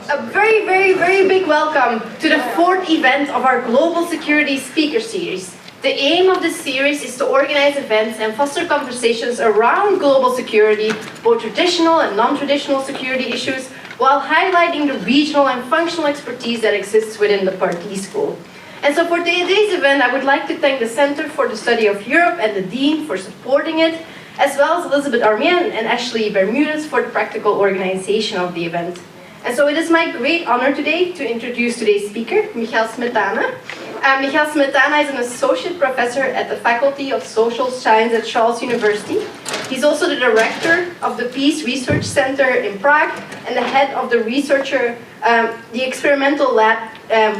A very, very, very big welcome to the 4th event of our Global Security Speaker Series. The aim of this series is to organize events and foster conversations around global security, both traditional and non-traditional security issues, while highlighting the regional and functional expertise that exists within the Pardee School. And so for today's event, I would like to thank the Center for the Study of Europe and the Dean for supporting it, as well as Elizabeth Armien and Ashley Bermudez for the practical organization of the event. And so it is my great honor today to introduce today's speaker, Michal Smetana. Michal Smetana is an associate professor at the Faculty of Social Science at Charles University. He's also the director of the Peace Research Center in Prague and the head of the the experimental lab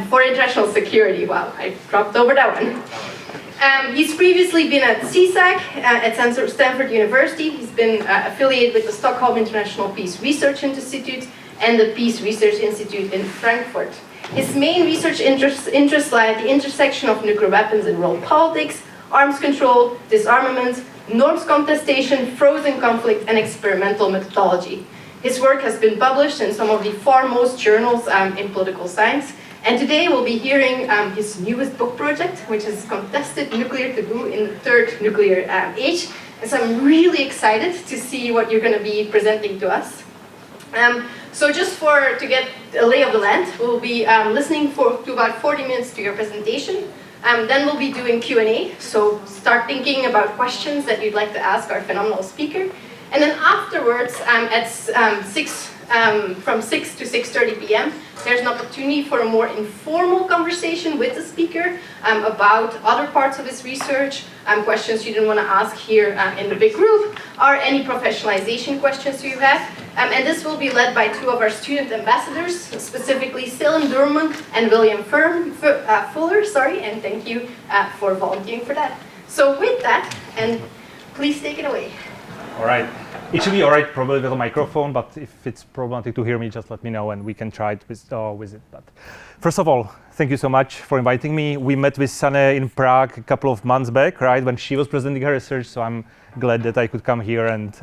for international security. Wow, I dropped over that one. He's previously been at CSAC at Stanford University. He's been affiliated with the Stockholm International Peace Research Institute and the Peace Research Institute in Frankfurt. His main research interests lie at the intersection of nuclear weapons and world politics, arms control, disarmament, norms contestation, frozen conflict, and experimental methodology. His work has been published in some of the foremost journals in political science, and today we'll be hearing his newest book project, which is Contested Nuclear Taboo in the Third Nuclear Age. And so I'm really excited to see what you're going to be presenting to us. So just to get a lay of the land, we'll be listening to about 40 minutes to your presentation. Then we'll be doing Q&A, so start thinking about questions that you'd like to ask our phenomenal speaker. And then afterwards, from 6 to 6:30 p.m., there's an opportunity for a more informal conversation with the speaker about other parts of his research, questions you didn't want to ask here in the big group, or any professionalization questions you have. And this will be led by two of our student ambassadors, specifically Dylan Durman and William Fuller, and thank you for volunteering for that. So with that, and please take it away. All right. It should be all right, probably with a microphone, but if it's problematic to hear me, just let me know and we can try it with it. But first of all, thank you so much for inviting me. We met with Sanne in Prague a couple of months back, right, when she was presenting her research, so I'm glad that I could come here and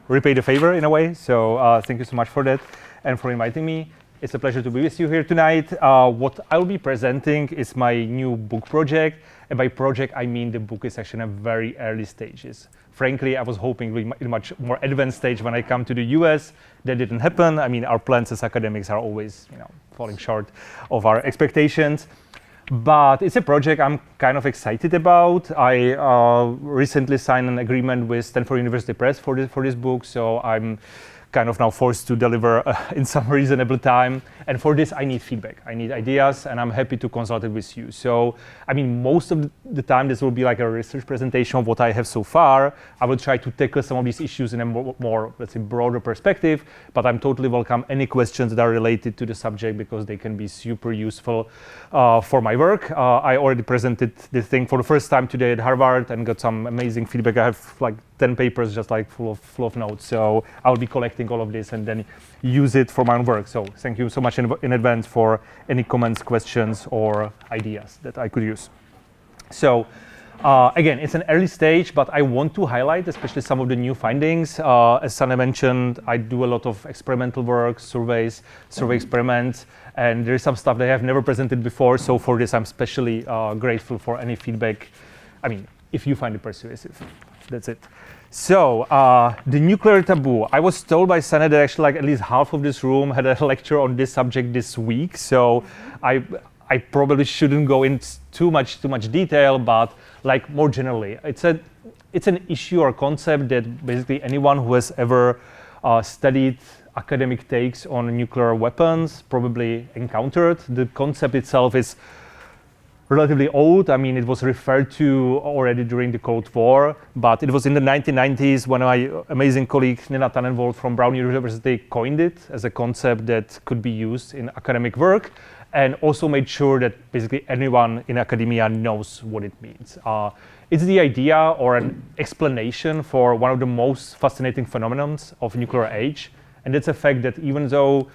repay the favor in a way. So thank you so much for that and for inviting me. It's a pleasure to be with you here tonight. What I'll be presenting is my new book project. And by project, I mean the book is actually in very early stages. Frankly, I was hoping in a much more advanced stage when I come to the US. That didn't happen. I mean, our plans as academics are always, falling short of our expectations. But it's a project I'm kind of excited about. I recently signed an agreement with Stanford University Press for this book, so I'm kind of now forced to deliver in some reasonable time. And for this, I need feedback. I need ideas, and I'm happy to consult it with you. So, I mean, most of the time, this will be like a research presentation of what I have so far. I will try to tackle some of these issues in a more, let's say, broader perspective, but I'm totally welcome any questions that are related to the subject because they can be super useful for my work. I already presented this thing for the first time today at Harvard and got some amazing feedback. I have like 10 papers just like full of notes. So I'll be collecting all of this and then use it for my own work. So thank you so much in advance for any comments, questions, or ideas that I could use. So again, it's an early stage, but I want to highlight especially some of the new findings. As Sanne mentioned, I do a lot of experimental work, survey experiments, and there is some stuff that I have never presented before. So for this, I'm especially grateful for any feedback. I mean, if you find it persuasive, that's it. So the nuclear taboo. I was told by Sanne that actually like at least half of this room had a lecture on this subject this week. So I probably shouldn't go into too much detail, but like more generally, it's an issue or concept that basically anyone who has ever studied academic takes on nuclear weapons probably encountered. The concept itself is relatively old. I mean, it was referred to already during the Cold War, but it was in the 1990s when my amazing colleague Nina Tannenwald from Brown University coined it as a concept that could be used in academic work, and also made sure that basically anyone in academia knows what it means. It's the idea or an explanation for one of the most fascinating phenomena of nuclear age, and it's the fact that even though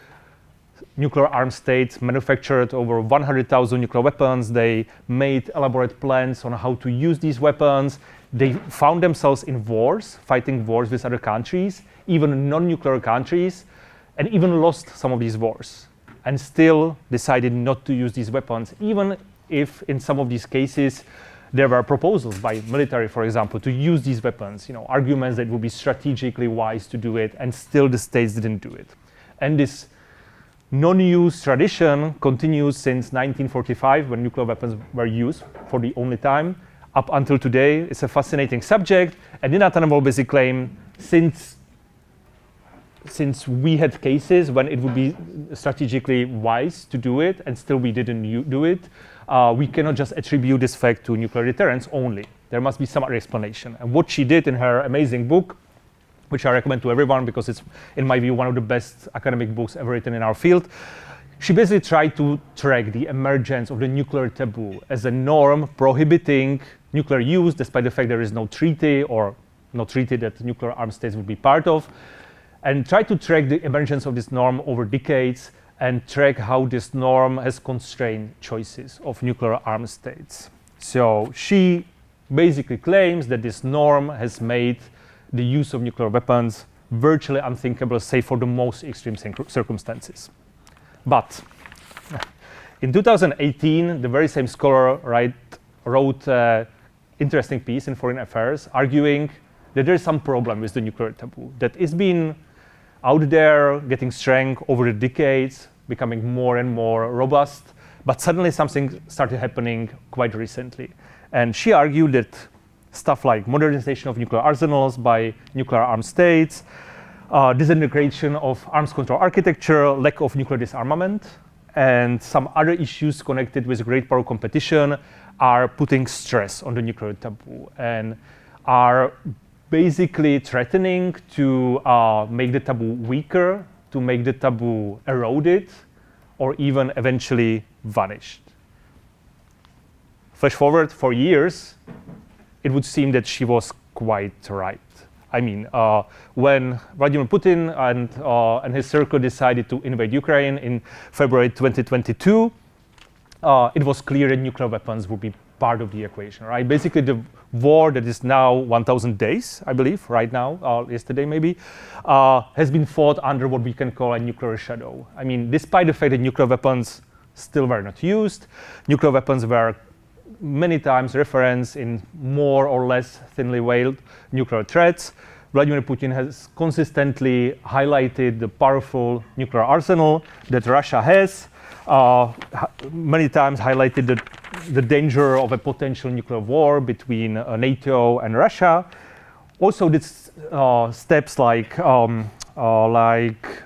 nuclear armed states manufactured over 100,000 nuclear weapons, they made elaborate plans on how to use these weapons, they found themselves in wars, fighting wars with other countries, even non-nuclear countries, and even lost some of these wars. and still decided not to use these weapons, even if in some of these cases there were proposals by military, for example, to use these weapons, arguments that it would be strategically wise to do it, and still the states didn't do it. And this non-use tradition continues since 1945, when nuclear weapons were used for the only time, up until today. It's a fascinating subject, and Nina Tannenwald basically claimed since we had cases when it would be strategically wise to do it, and still we didn't do it, we cannot just attribute this fact to nuclear deterrence only. There must be some other explanation. And what she did in her amazing book, which I recommend to everyone because it's, in my view, one of the best academic books ever written in our field, she basically tried to track the emergence of the nuclear taboo as a norm prohibiting nuclear use, despite the fact there is no treaty or no treaty that nuclear armed states would be part of, and try to track the emergence of this norm over decades and track how this norm has constrained choices of nuclear armed states. So she basically claims that this norm has made the use of nuclear weapons virtually unthinkable, save for the most extreme circumstances. But in 2018, the very same scholar wrote an interesting piece in Foreign Affairs arguing that there is some problem with the nuclear taboo, that it's been out there, getting strength over the decades, becoming more and more robust, but suddenly something started happening quite recently. And she argued that stuff like modernization of nuclear arsenals by nuclear armed states, disintegration of arms control architecture, lack of nuclear disarmament, and some other issues connected with great power competition are putting stress on the nuclear taboo and are basically threatening to make the taboo weaker, to make the taboo eroded, or even eventually vanished. Flash forward 4 years, it would seem that she was quite right. I mean, when Vladimir Putin and his circle decided to invade Ukraine in February 2022, it was clear that nuclear weapons would be part of the equation, right? Basically, the war that is now 1,000 days, I believe, right now, yesterday maybe, has been fought under what we can call a nuclear shadow. I mean, despite the fact that nuclear weapons still were not used, nuclear weapons were many times referenced in more or less thinly veiled nuclear threats. Vladimir Putin has consistently highlighted the powerful nuclear arsenal that Russia has, many times highlighted the danger of a potential nuclear war between NATO and Russia. Also did steps like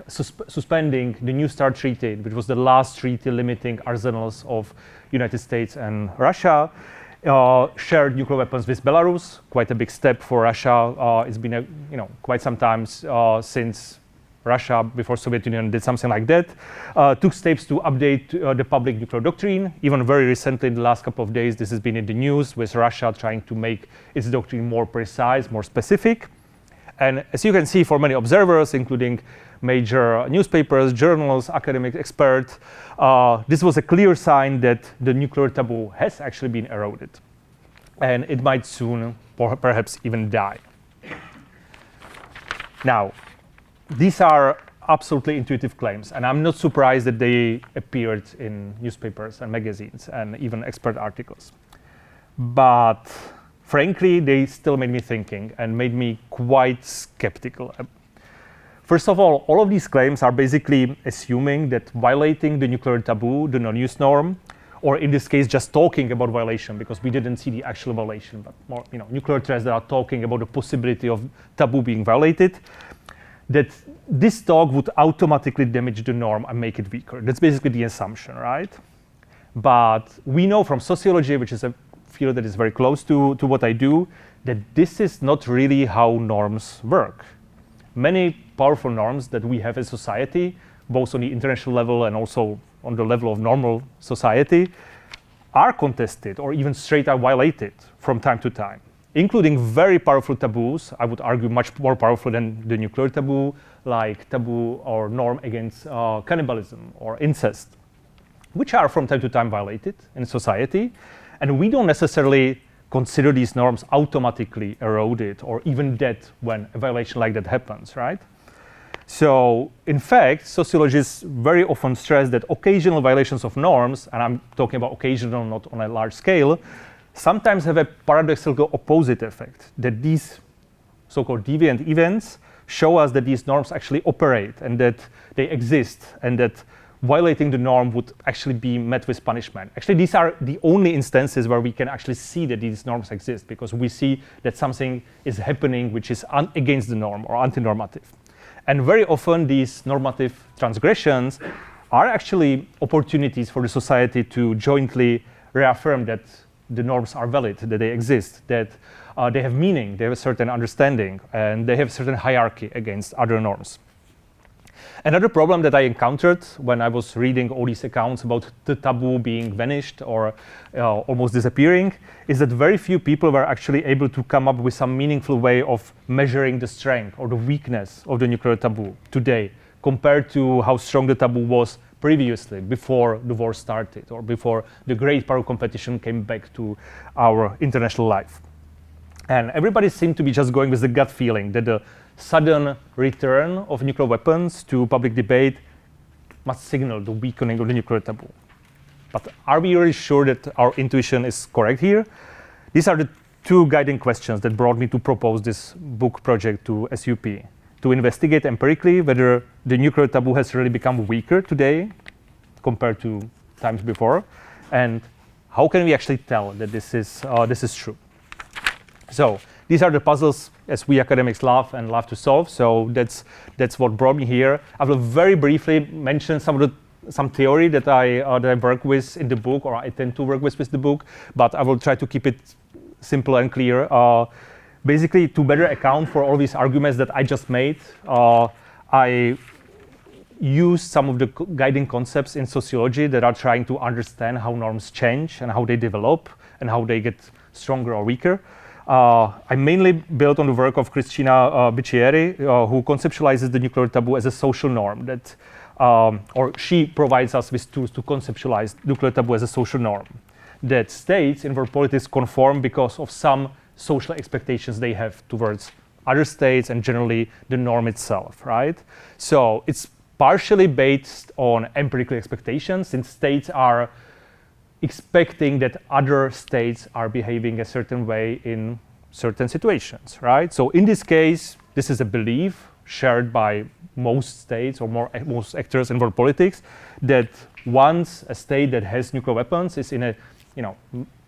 suspending the New START treaty, which was the last treaty limiting arsenals of United States and Russia. Shared nuclear weapons with Belarus, quite a big step for Russia. It's been quite some time since Russia, before Soviet Union, did something like that. Took steps to update the public nuclear doctrine. Even very recently, in the last couple of days, this has been in the news with Russia trying to make its doctrine more precise, more specific. And as you can see, for many observers, including major newspapers, journals, academic experts, this was a clear sign that the nuclear taboo has actually been eroded. And it might soon, or perhaps even die. Now, these are absolutely intuitive claims, and I'm not surprised that they appeared in newspapers and magazines and even expert articles. But frankly, they still made me thinking and made me quite skeptical. First of all of these claims are basically assuming that violating the nuclear taboo, the non-use norm, or in this case, just talking about violation, because we didn't see the actual violation, but more, nuclear threats that are talking about the possibility of taboo being violated, that this talk would automatically damage the norm and make it weaker. That's basically the assumption, right? But we know from sociology, which is a field that is very close to what I do, that this is not really how norms work. Many powerful norms that we have as society, both on the international level and also on the level of normal society, are contested or even straight out violated from time to time, including very powerful taboos, I would argue much more powerful than the nuclear taboo, like taboo or norm against cannibalism or incest, which are from time to time violated in society. And we don't necessarily consider these norms automatically eroded or even dead when a violation like that happens, right? So, in fact, sociologists very often stress that occasional violations of norms, and I'm talking about occasional, not on a large scale, sometimes have a paradoxical opposite effect, that these so-called deviant events show us that these norms actually operate and that they exist and that violating the norm would actually be met with punishment. Actually, these are the only instances where we can actually see that these norms exist, because we see that something is happening which is against the norm or anti-normative. And very often these normative transgressions are actually opportunities for the society to jointly reaffirm that the norms are valid, that they exist, that they have meaning, they have a certain understanding, and they have a certain hierarchy against other norms. Another problem that I encountered when I was reading all these accounts about the taboo being vanished or almost disappearing is that very few people were actually able to come up with some meaningful way of measuring the strength or the weakness of the nuclear taboo today compared to how strong the taboo was previously, before the war started or before the great power competition came back to our international life. And everybody seemed to be just going with the gut feeling that the sudden return of nuclear weapons to public debate must signal the weakening of the nuclear taboo. But are we really sure that our intuition is correct here? These are the two guiding questions that brought me to propose this book project to SUP, to investigate empirically whether the nuclear taboo has really become weaker today compared to times before, and how can we actually tell that this is true. So these are the puzzles as we academics love to solve. So that's what brought me here. I will very briefly mention some theory that I work with in the book, or I tend to work with the book, but I will try to keep it simple and clear. Basically, to better account for all these arguments that I just made, I use some of the guiding concepts in sociology that are trying to understand how norms change and how they develop and how they get stronger or weaker. I mainly built on the work of Cristina Bicchieri, who conceptualizes the nuclear taboo as a social norm that, or she provides us with tools to conceptualize nuclear taboo as a social norm that states in world politics conform because of some social expectations they have towards other states and generally the norm itself, right? So it's partially based on empirical expectations, since states are expecting that other states are behaving a certain way in certain situations, right? So in this case, this is a belief shared by most states or most actors in world politics that once a state that has nuclear weapons is in a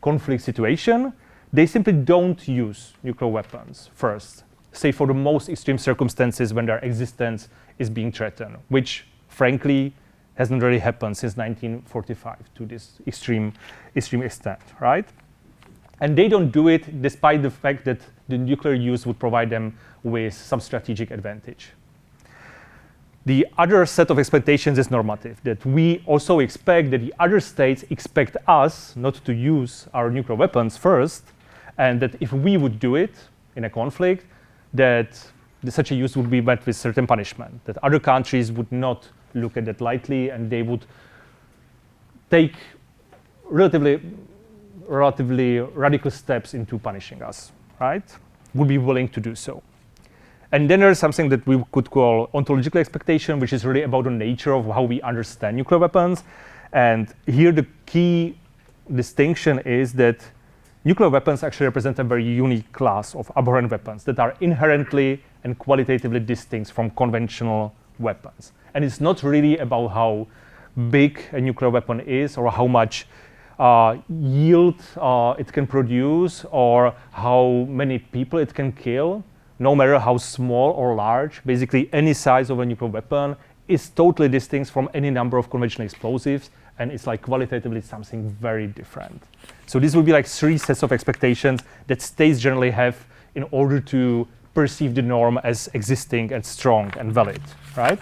conflict situation, they simply don't use nuclear weapons first, say for the most extreme circumstances when their existence is being threatened, which frankly hasn't really happened since 1945 to this extreme extent, right? And they don't do it despite the fact that the nuclear use would provide them with some strategic advantage. The other set of expectations is normative, that we also expect that the other states expect us not to use our nuclear weapons first, and that if we would do it in a conflict, that such a use would be met with certain punishment, that other countries would not look at that lightly and they would take relatively radical steps into punishing us, right? Would be willing to do so. And then there's something that we could call ontological expectation, which is really about the nature of how we understand nuclear weapons. And here the key distinction is that nuclear weapons actually represent a very unique class of abhorrent weapons that are inherently and qualitatively distinct from conventional weapons. And it's not really about how big a nuclear weapon is or how much yield it can produce or how many people it can kill. No matter how small or large, basically any size of a nuclear weapon is totally distinct from any number of conventional explosives, and it's like qualitatively something very different. So these would be like three sets of expectations that states generally have in order to perceive the norm as existing and strong and valid, right?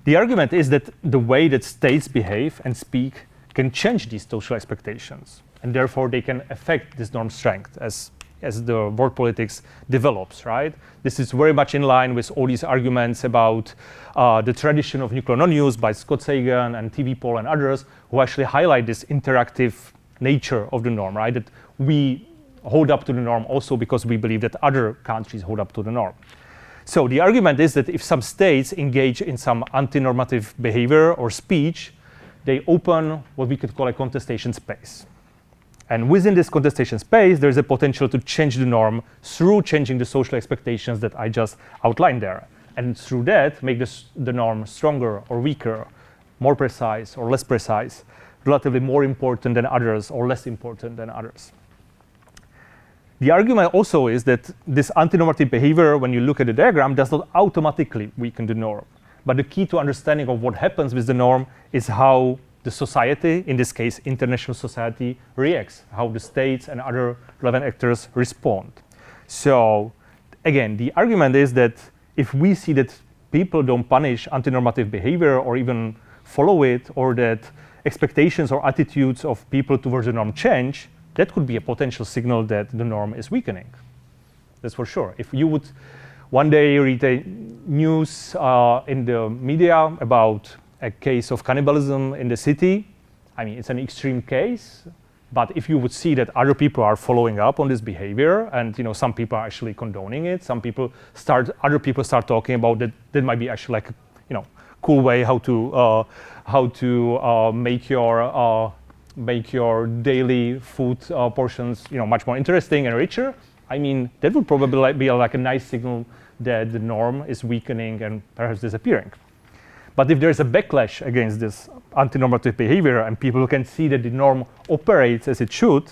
The argument is that the way that states behave and speak can change these social expectations, and therefore they can affect this norm strength as the world politics develops, right? This is very much in line with all these arguments about the tradition of nuclear non-use by Scott Sagan and TV Poll and others, who actually highlight this interactive nature of the norm, right? That we hold up to the norm also because we believe that other countries hold up to the norm. So the argument is that if some states engage in some anti-normative behavior or speech, they open what we could call a contestation space. And within this contestation space, there's a potential to change the norm through changing the social expectations that I just outlined there. And through that, make the norm stronger or weaker, more precise or less precise, relatively more important than others or less important than others. The argument also is that this anti-normative behavior, when you look at the diagram, does not automatically weaken the norm. But the key to understanding of what happens with the norm is how the society, in this case international society, reacts, how the states and other relevant actors respond. So again, the argument is that if we see that people don't punish anti-normative behavior or even follow it, or that expectations or attitudes of people towards the norm change, that could be a potential signal that the norm is weakening. That's for sure. If you would one day read a news in the media about a case of cannibalism in the city, I mean, it's an extreme case, but if you would see that other people are following up on this behavior, and some people are actually condoning it, other people start talking about that, that might be actually like cool way how to make your daily food portions much more interesting and richer. I mean, that would probably be like a nice signal that the norm is weakening and perhaps disappearing. But if there's a backlash against this anti-normative behavior and people can see that the norm operates as it should,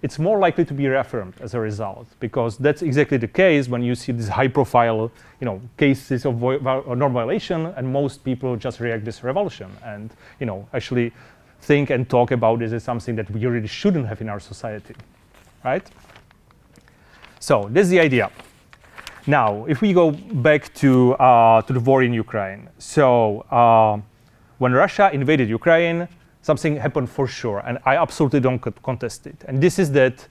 it's more likely to be reaffirmed as a result, because that's exactly the case when you see these high-profile, cases of norm violation, and most people just react this revulsion and, actually think and talk about this as something that we really shouldn't have in our society, right? So this is the idea. Now, if we go back to the war in Ukraine, so when Russia invaded Ukraine, something happened for sure, and I absolutely don't contest it. And this is that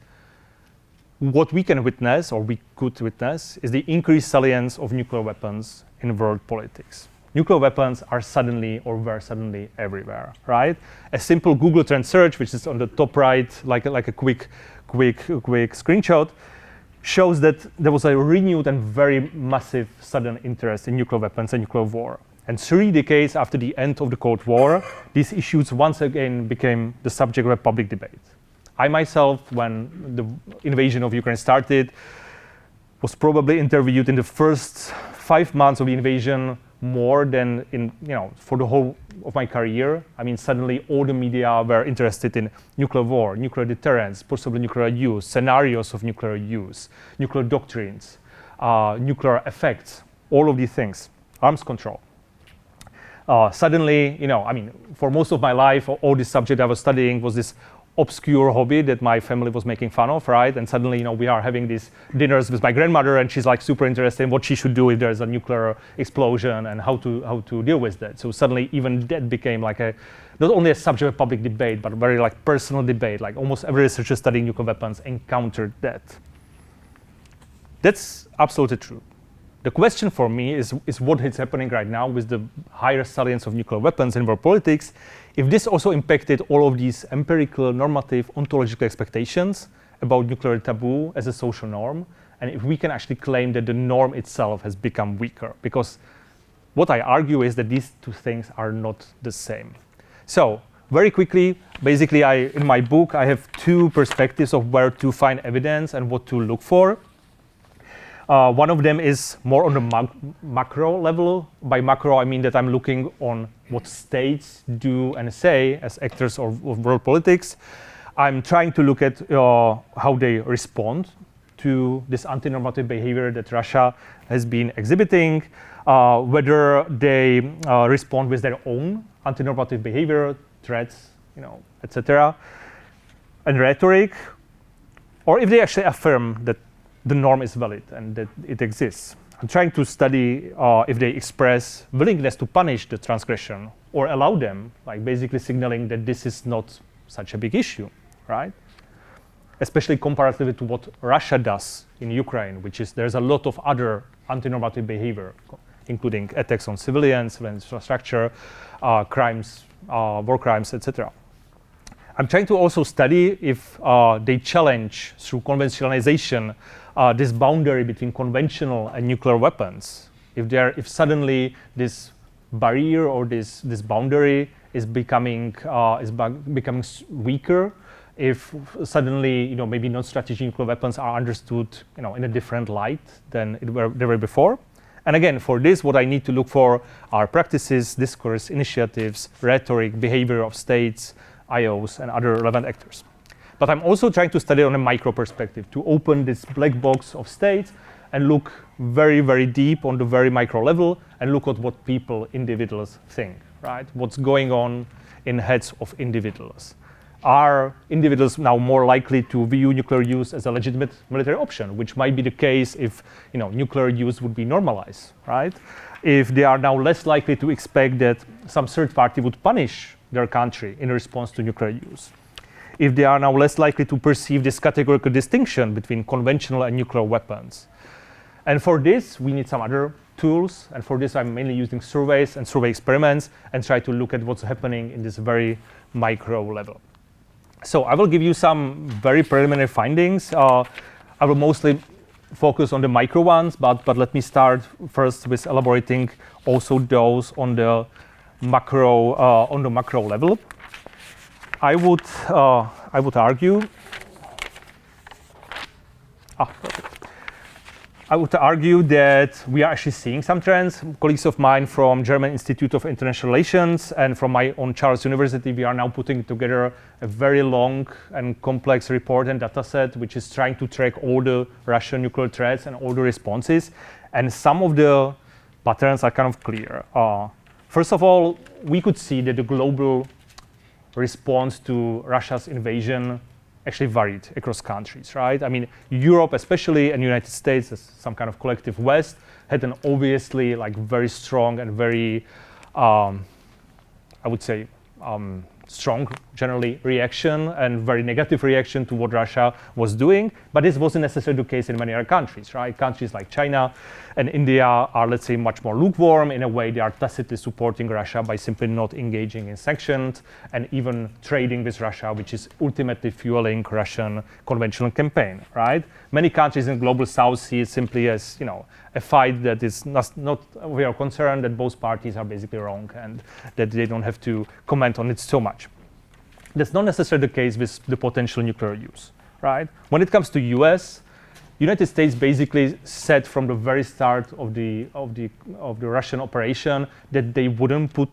what we can witness, or we could witness, is the increased salience of nuclear weapons in world politics. Nuclear weapons are suddenly, or were suddenly, everywhere, right? A simple Google Trend search, which is on the top right, like a quick screenshot, shows that there was a renewed and very massive sudden interest in nuclear weapons and nuclear war. And 3 decades after the end of the Cold War, these issues once again became the subject of a public debate. I myself, when the invasion of Ukraine started, was probably interviewed in the first 5 months of the invasion more than for the whole of my career. I mean, suddenly all the media were interested in nuclear war, nuclear deterrence, possible nuclear use, scenarios of nuclear use, nuclear doctrines, nuclear effects, all of these things, arms control. Suddenly, for most of my life, all this subject I was studying was this obscure hobby that my family was making fun of, right? And suddenly, we are having these dinners with my grandmother, and she's like super interested in what she should do if there's a nuclear explosion and how to deal with that. So suddenly, even that became like not only a subject of public debate, but a very like personal debate. Like almost every researcher studying nuclear weapons encountered that. That's absolutely true. The question for me is what is happening right now with the higher salience of nuclear weapons in world politics, if this also impacted all of these empirical, normative, ontological expectations about nuclear taboo as a social norm, and if we can actually claim that the norm itself has become weaker. Because what I argue is that these two things are not the same. So very quickly, basically in my book, I have 2 perspectives of where to find evidence and what to look for. One of them is more on the macro level. By macro, I mean that I'm looking on what states do and say as actors of world politics. I'm trying to look at how they respond to this anti-normative behavior that Russia has been exhibiting, whether they respond with their own anti-normative behavior, threats, etc., and rhetoric, or if they actually affirm that the norm is valid and that it exists. I'm trying to study if they express willingness to punish the transgression or allow them, like basically signaling that this is not such a big issue, right? Especially comparatively to what Russia does in Ukraine, which is there's a lot of other anti-normative behavior, including attacks on civilians, civilian infrastructure, crimes, war crimes, etc. I'm trying to also study if they challenge through conventionalization this boundary between conventional and nuclear weapons. If suddenly this barrier or this boundary is becoming weaker, if suddenly maybe non-strategic nuclear weapons are understood in a different light than they were before. And again, for this, what I need to look for are practices, discourse, initiatives, rhetoric, behavior of states, IOs, and other relevant actors. But I'm also trying to study on a micro perspective, to open this black box of states and look very, very deep on the very micro level and look at what people, individuals think, right? What's going on in heads of individuals. Are individuals now more likely to view nuclear use as a legitimate military option, which might be the case if nuclear use would be normalized, right? If they are now less likely to expect that some third party would punish their country in response to nuclear use. If they are now less likely to perceive this categorical distinction between conventional and nuclear weapons. And for this, we need some other tools. And for this, I'm mainly using surveys and survey experiments and try to look at what's happening in this very micro level. So I will give you some very preliminary findings. I will mostly focus on the micro ones, but let me start first with elaborating also those on the macro level. I would argue. I would argue that we are actually seeing some trends. Colleagues of mine from German Institute of International Relations and from my own Charles University, we are now putting together a very long and complex report and data set, which is trying to track all the Russian nuclear threats and all the responses. And some of the patterns are kind of clear. First of all, we could see that the global response to Russia's invasion actually varied across countries, right? I mean, Europe especially and the United States as some kind of collective West had an obviously very strong and very, I would say, strong generally reaction and very negative reaction to what Russia was doing. But this wasn't necessarily the case in many other countries, right? Countries like China and India are, let's say, much more lukewarm. In a way, they are tacitly supporting Russia by simply not engaging in sanctions and even trading with Russia, which is ultimately fueling Russian conventional campaign, right? Many countries in the global south see it simply as, a fight that is not we are concerned that both parties are basically wrong and that they don't have to comment on it so much. That's not necessarily the case with the potential nuclear use, right? When it comes to US, United States basically said from the very start of the Russian operation that they wouldn't put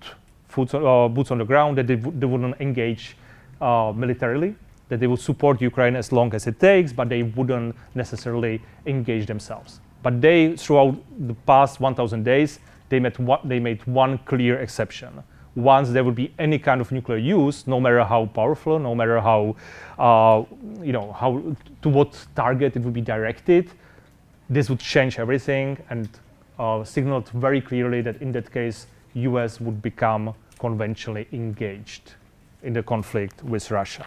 boots on the ground, that they wouldn't engage militarily, that they would support Ukraine as long as it takes, but they wouldn't necessarily engage themselves. But they, throughout the past 1,000 days, they made one clear exception. Once there would be any kind of nuclear use, no matter how powerful, no matter how, to what target it would be directed, this would change everything and signaled very clearly that in that case, US would become conventionally engaged in the conflict with Russia,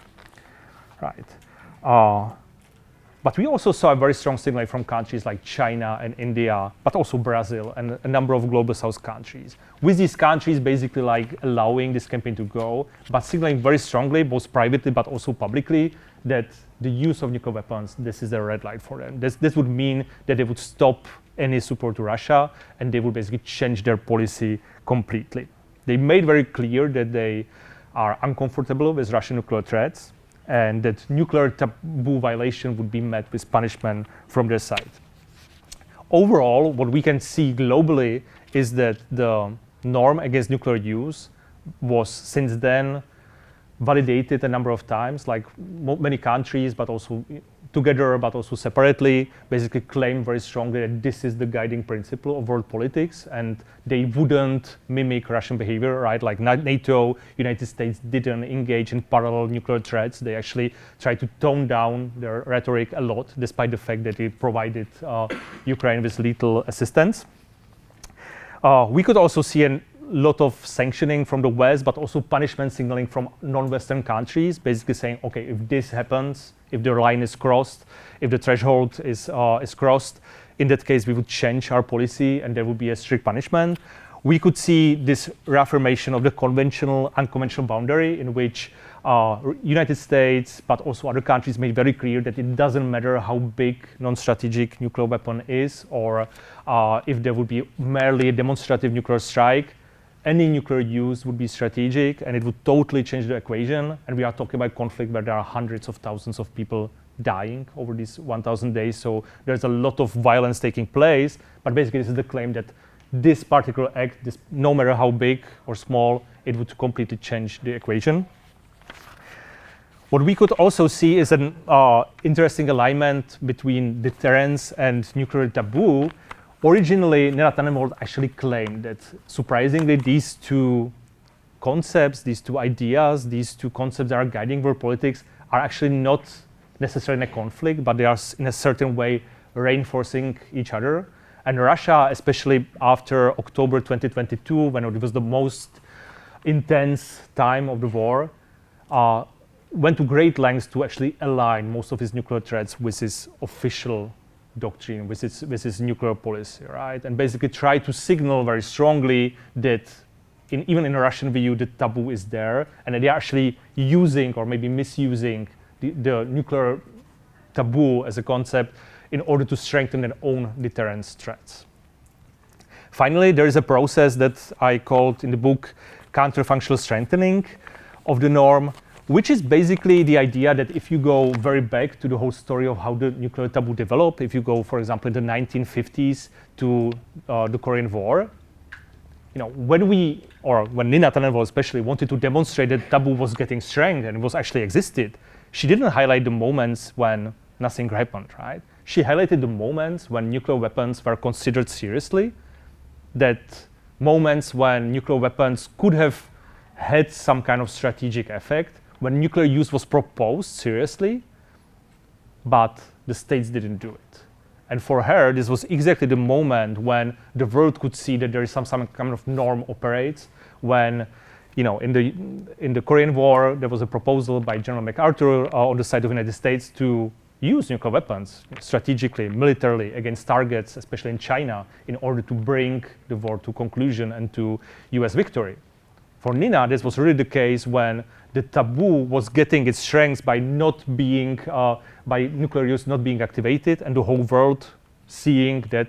right? But we also saw a very strong signal from countries like China and India, but also Brazil and a number of global south countries. With these countries basically allowing this campaign to go, but signaling very strongly, both privately but also publicly, that the use of nuclear weapons, this is a red light for them. This would mean that they would stop any support to Russia and they would basically change their policy completely. They made very clear that they are uncomfortable with Russian nuclear threats, and that nuclear taboo violation would be met with punishment from their side. Overall, what we can see globally is that the norm against nuclear use was since then validated a number of times, many countries, but also together, but also separately, basically claim very strongly that this is the guiding principle of world politics, and they wouldn't mimic Russian behavior, right? Like NATO, United States didn't engage in parallel nuclear threats. They actually tried to tone down their rhetoric a lot, despite the fact that it provided Ukraine with lethal assistance. We could also see a lot of sanctioning from the West, but also punishment signaling from non-Western countries, basically saying, okay, if this happens, if the line is crossed, if the threshold is crossed, in that case, we would change our policy and there would be a strict punishment. we could see this reaffirmation of the conventional, unconventional boundary in which United States, but also other countries made very clear that it doesn't matter how big non-strategic nuclear weapon is, or if there would be merely a demonstrative nuclear strike, any nuclear use would be strategic and it would totally change the equation. And we are talking about conflict where there are hundreds of thousands of people dying over these 1,000 days. So there's a lot of violence taking place. But basically, this is the claim that this particular act, no matter how big or small, it would completely change the equation. What we could also see is an interesting alignment between deterrence and nuclear taboo. Originally, Nenad Tannenwald actually claimed that, surprisingly, these two concepts, these two ideas, these two concepts that are guiding world politics are actually not necessarily in a conflict, but they are in a certain way reinforcing each other. And Russia, especially after October 2022, when it was the most intense time of the war, went to great lengths to actually align most of his nuclear threats with his official doctrine, with its nuclear policy, right? And basically try to signal very strongly that even in a Russian view, the taboo is there, and that they are actually using or maybe misusing the nuclear taboo as a concept in order to strengthen their own deterrence threats. Finally, there is a process that I called in the book counterfunctional strengthening of the norm, which is basically the idea that if you go very back to the whole story of how the nuclear taboo developed, if you go, for example, in the 1950s to the Korean War, when Nenad Tannenwald especially wanted to demonstrate that taboo was getting strength and it was actually existed, she didn't highlight the moments when nothing happened, right? She highlighted the moments when nuclear weapons were considered seriously, that moments when nuclear weapons could have had some kind of strategic effect, when nuclear use was proposed seriously, but the states didn't do it. And for her, this was exactly the moment when the world could see that there is some kind of norm operates, when in the Korean War, there was a proposal by General MacArthur on the side of the United States to use nuclear weapons strategically, militarily, against targets, especially in China, in order to bring the war to conclusion and to US victory. For Nina, this was really the case when the taboo was getting its strength by by nuclear use not being activated, and the whole world seeing that,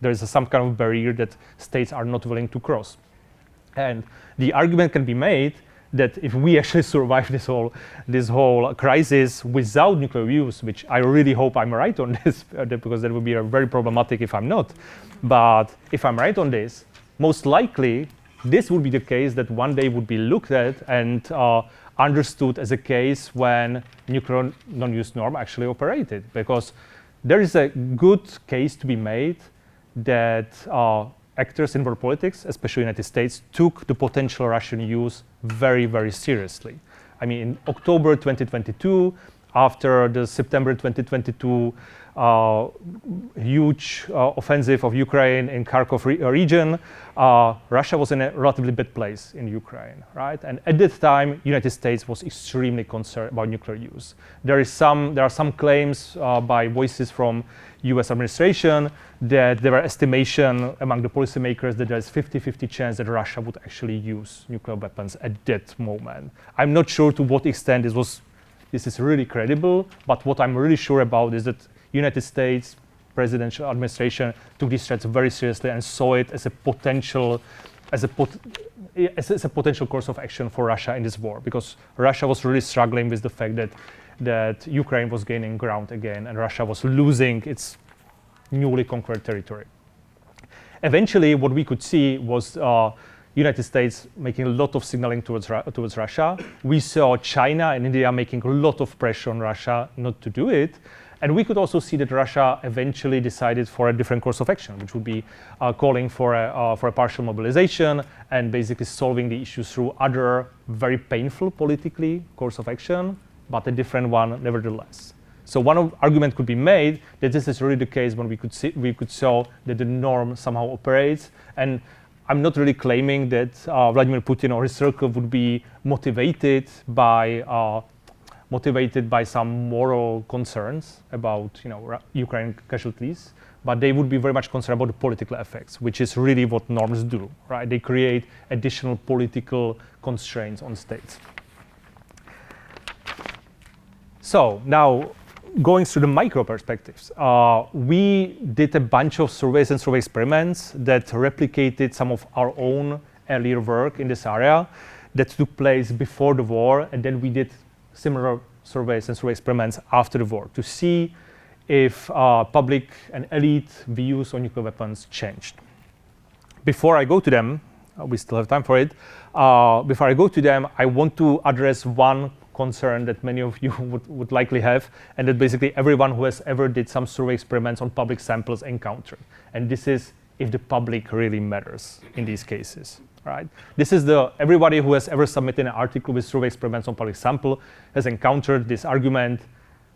there is some kind of barrier that states are not willing to cross. And the argument can be made that if we actually survive this whole crisis without nuclear use, which I really hope I'm right on this, because that would be very problematic if I'm not. But if I'm right on this, most likely this would be the case that one day would be looked at and understood as a case when nuclear non-use norm actually operated, because there is a good case to be made that actors in world politics, especially United States, took the potential Russian use very, very seriously. I mean, in October 2022, after the September 2022 huge offensive of Ukraine in Kharkov region, Russia was in a relatively bad place in Ukraine, right? And at that time, United States was extremely concerned about nuclear use. There are some claims by voices from US administration that there are estimation among the policymakers that there's 50-50 chance that Russia would actually use nuclear weapons at that moment. I'm not sure to what extent this is really credible, but what I'm really sure about is that United States presidential administration took these threats very seriously and saw it as a potential course of action for Russia in this war, because Russia was really struggling with the fact that Ukraine was gaining ground again and Russia was losing its newly conquered territory. Eventually, what we could see was United States making a lot of signaling towards Russia. We saw China and India making a lot of pressure on Russia not to do it. And we could also see that Russia eventually decided for a different course of action, which would be calling for a partial mobilization and basically solving the issues through other very painful politically course of action, but a different one nevertheless. So one argument could be made that this is really the case when we could show that the norm somehow operates. And I'm not really claiming that Vladimir Putin or his circle would be motivated by motivated by some moral concerns about Ukraine casualties, but they would be very much concerned about the political effects, which is really what norms do, right? They create additional political constraints on states. So now, going through the micro perspectives, we did a bunch of surveys and survey experiments that replicated some of our own earlier work in this area that took place before the war, and then we did similar surveys and survey experiments after the war to see if public and elite views on nuclear weapons changed. Before I go to them, we still have time for it, before I go to them, I want to address one concern that many of you would likely have, and that basically everyone who has ever did some survey experiments on public samples encountered. And this is if the public really matters in these cases, right? This is everybody who has ever submitted an article with survey experiments on public sample has encountered this argument.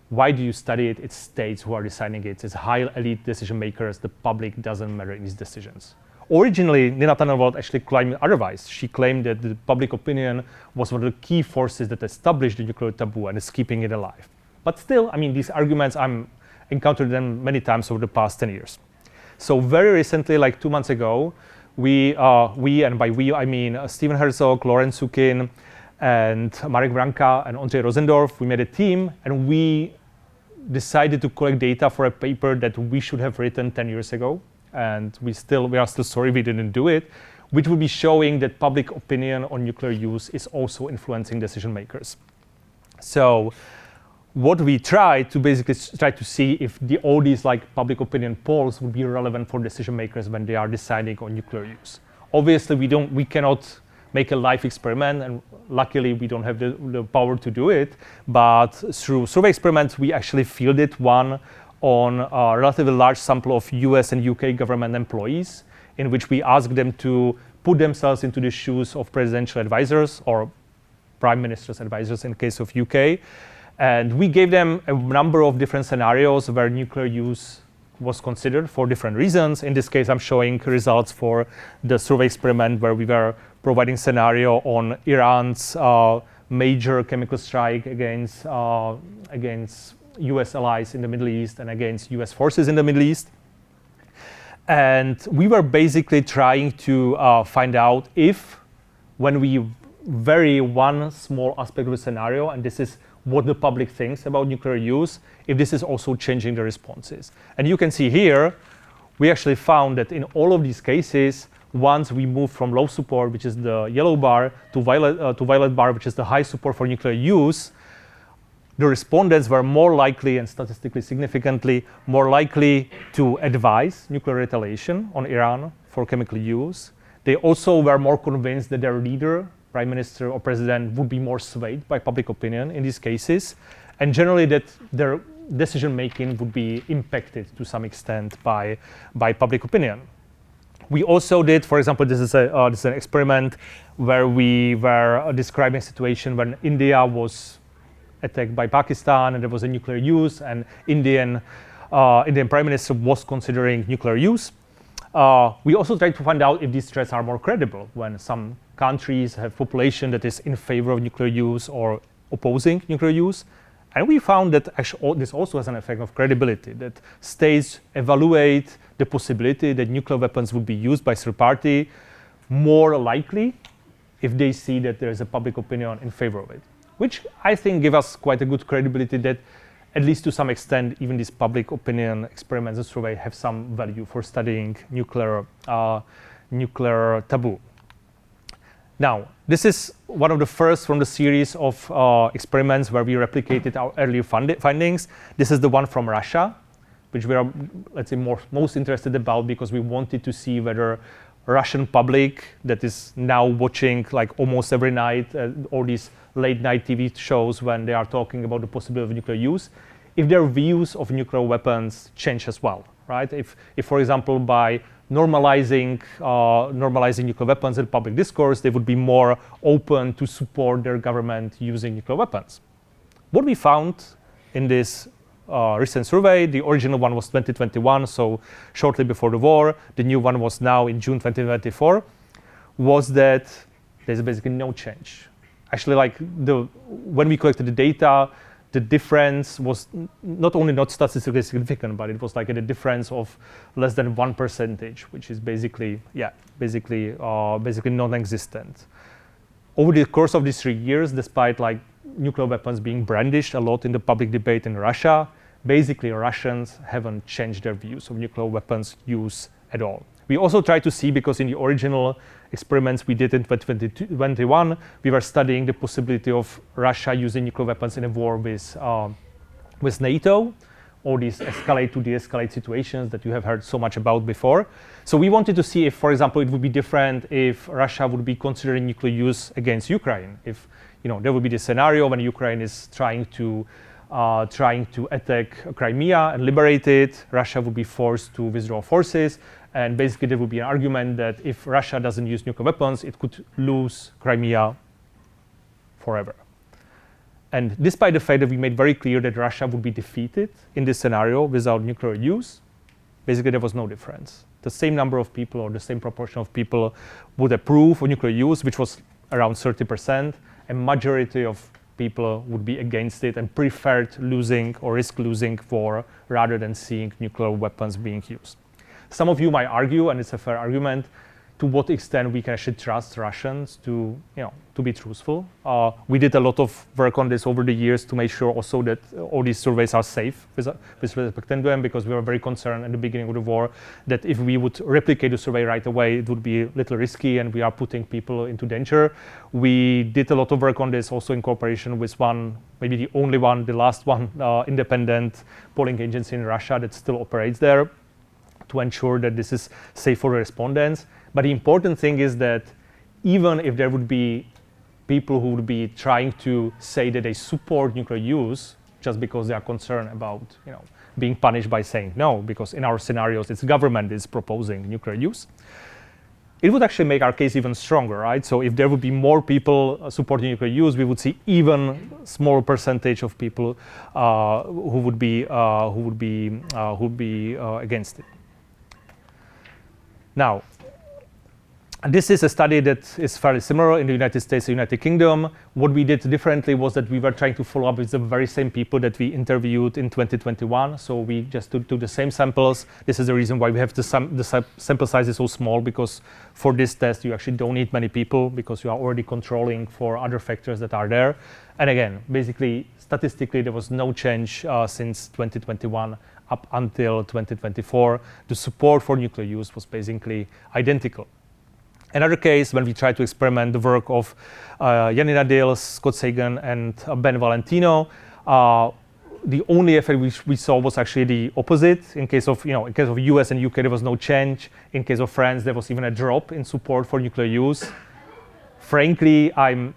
Why do you study it? It's states who are deciding it. It's high elite decision makers. The public doesn't matter in these decisions. Originally, Nina Tannenwald actually claimed otherwise. She claimed that the public opinion was one of the key forces that established the nuclear taboo and is keeping it alive. But still, I mean, these arguments, I'm encountered them many times over the past 10 years. So very recently, like 2 months ago, we, and by we I mean Stephen Herzog, Lauren Sukin, and Marek Branka and Ondřej Rosendorf, we made a team and we decided to collect data for a paper that we should have written 10 years ago. And we are still sorry we didn't do it, which would be showing that public opinion on nuclear use is also influencing decision makers. So what we tried to see if all these like public opinion polls would be relevant for decision makers when they are deciding on nuclear use. Obviously, we cannot make a live experiment, and luckily we don't have the power to do it, but through survey experiments, we actually fielded one on a relatively large sample of US and UK government employees, in which we asked them to put themselves into the shoes of presidential advisors or prime minister's advisors in case of UK. And we gave them a number of different scenarios where nuclear use was considered for different reasons. In this case, I'm showing results for the survey experiment where we were providing scenario on Iran's major chemical strike against US allies in the Middle East and against US forces in the Middle East. And we were basically trying to find out if, when we vary one small aspect of the scenario, and this is what the public thinks about nuclear use, if this is also changing the responses. And you can see here, we actually found that in all of these cases, once we moved from low support, which is the yellow bar, to violet bar, which is the high support for nuclear use, the respondents were more likely and statistically significantly more likely to advise nuclear retaliation on Iran for chemical use. They also were more convinced that their leader, prime minister or president, would be more swayed by public opinion in these cases, and generally that their decision making would be impacted to some extent by public opinion. We also did, for example, this is an experiment where we were describing a situation when India was attacked by Pakistan and there was a nuclear use, and Indian prime minister was considering nuclear use. We also tried to find out if these threats are more credible when some countries have population that is in favor of nuclear use or opposing nuclear use. And we found that actually this also has an effect of credibility, that states evaluate the possibility that nuclear weapons would be used by third party more likely if they see that there is a public opinion in favor of it, which I think give us quite a good credibility that at least to some extent, even these public opinion experiments and survey have some value for studying nuclear taboo. Now, this is one of the first from the series of experiments where we replicated our earlier findings. This is the one from Russia, which we are, let's say, most interested about because we wanted to see whether Russian public that is now watching like almost every night all these late night TV shows when they are talking about the possibility of nuclear use, if their views of nuclear weapons change as well, right? If for example, by normalizing nuclear weapons in public discourse, they would be more open to support their government using nuclear weapons. What we found in this recent survey, the original one was 2021, so shortly before the war. The new one was now in June 2024, was that there's basically no change. Actually, when we collected the data, the difference was not only not statistically significant, but it was like a difference of less than 1%, which is basically non-existent. Over the course of these 3 years, despite like nuclear weapons being brandished a lot in the public debate in Russia, basically Russians haven't changed their views of nuclear weapons use at all. We also try to see, because in the original experiments we did in 2021, we were studying the possibility of Russia using nuclear weapons in a war with NATO, or these escalate to de-escalate situations that you have heard so much about before. So we wanted to see if, for example, it would be different if Russia would be considering nuclear use against Ukraine. If there would be the scenario when Ukraine is trying to attack Crimea and liberate it, Russia would be forced to withdraw forces, and basically there would be an argument that if Russia doesn't use nuclear weapons, it could lose Crimea forever. And despite the fact that we made very clear that Russia would be defeated in this scenario without nuclear use, basically there was no difference. The same number of people or the same proportion of people would approve of nuclear use, which was around 30%, and majority of people would be against it and preferred losing or risk losing war rather than seeing nuclear weapons being used. Some of you might argue, and it's a fair argument, to what extent we can actually trust Russians to be truthful. We did a lot of work on this over the years to make sure also that all these surveys are safe with respect to them, because we were very concerned at the beginning of the war that if we would replicate the survey right away, it would be a little risky and we are putting people into danger. We did a lot of work on this also in cooperation with one, maybe the only one, the last one, independent polling agency in Russia that still operates there, to ensure that this is safe for the respondents. But the important thing is that even if there would be people who would be trying to say that they support nuclear use just because they are concerned about being punished by saying no, because in our scenarios it's government is proposing nuclear use, it would actually make our case even stronger, right? So if there would be more people supporting nuclear use, we would see even smaller percentage of people who would be against it. Now, this is a study that is fairly similar in the United States and United Kingdom. What we did differently was that we were trying to follow up with the very same people that we interviewed in 2021. So we just took the same samples. This is the reason why we have the sample size is so small, because for this test you actually don't need many people because you are already controlling for other factors that are there. And again, basically, statistically, there was no change since 2021 up until 2024. The support for nuclear use was basically identical. Another case, when we tried to experiment the work of Janina Dill, Scott Sagan, and Ben Valentino, the only effect which we saw was actually the opposite. In case of US and UK, there was no change. In case of France, there was even a drop in support for nuclear use. Frankly, I'm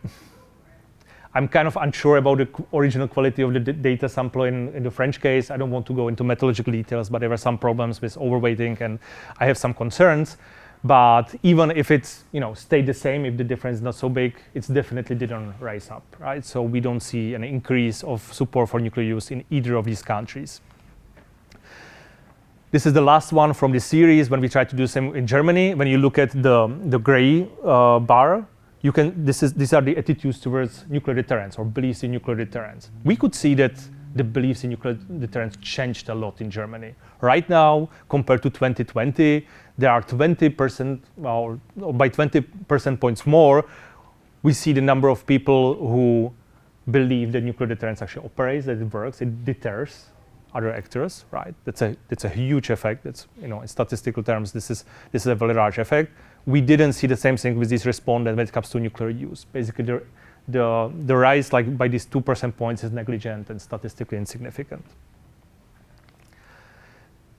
kind of unsure about the original quality of the data sample in the French case. I don't want to go into methodological details, but there were some problems with overweighting, and I have some concerns. But even if it's stayed the same, if the difference is not so big, it definitely didn't rise up, right? So we don't see an increase of support for nuclear use in either of these countries. This is the last one from the series when we tried to do the same in Germany. When you look at the gray bar, these are the attitudes towards nuclear deterrence or beliefs in nuclear deterrence. We could see that the beliefs in nuclear deterrence changed a lot in Germany. Right now, compared to 2020, there are 20%, or by 20% points more, we see the number of people who believe that nuclear deterrence actually operates, that it works, it deters other actors, right? That's a huge effect. That's in statistical terms, this is a very large effect. We didn't see the same thing with these respondents when it comes to nuclear use. Basically, the rise by these 2% points is negligent and statistically insignificant.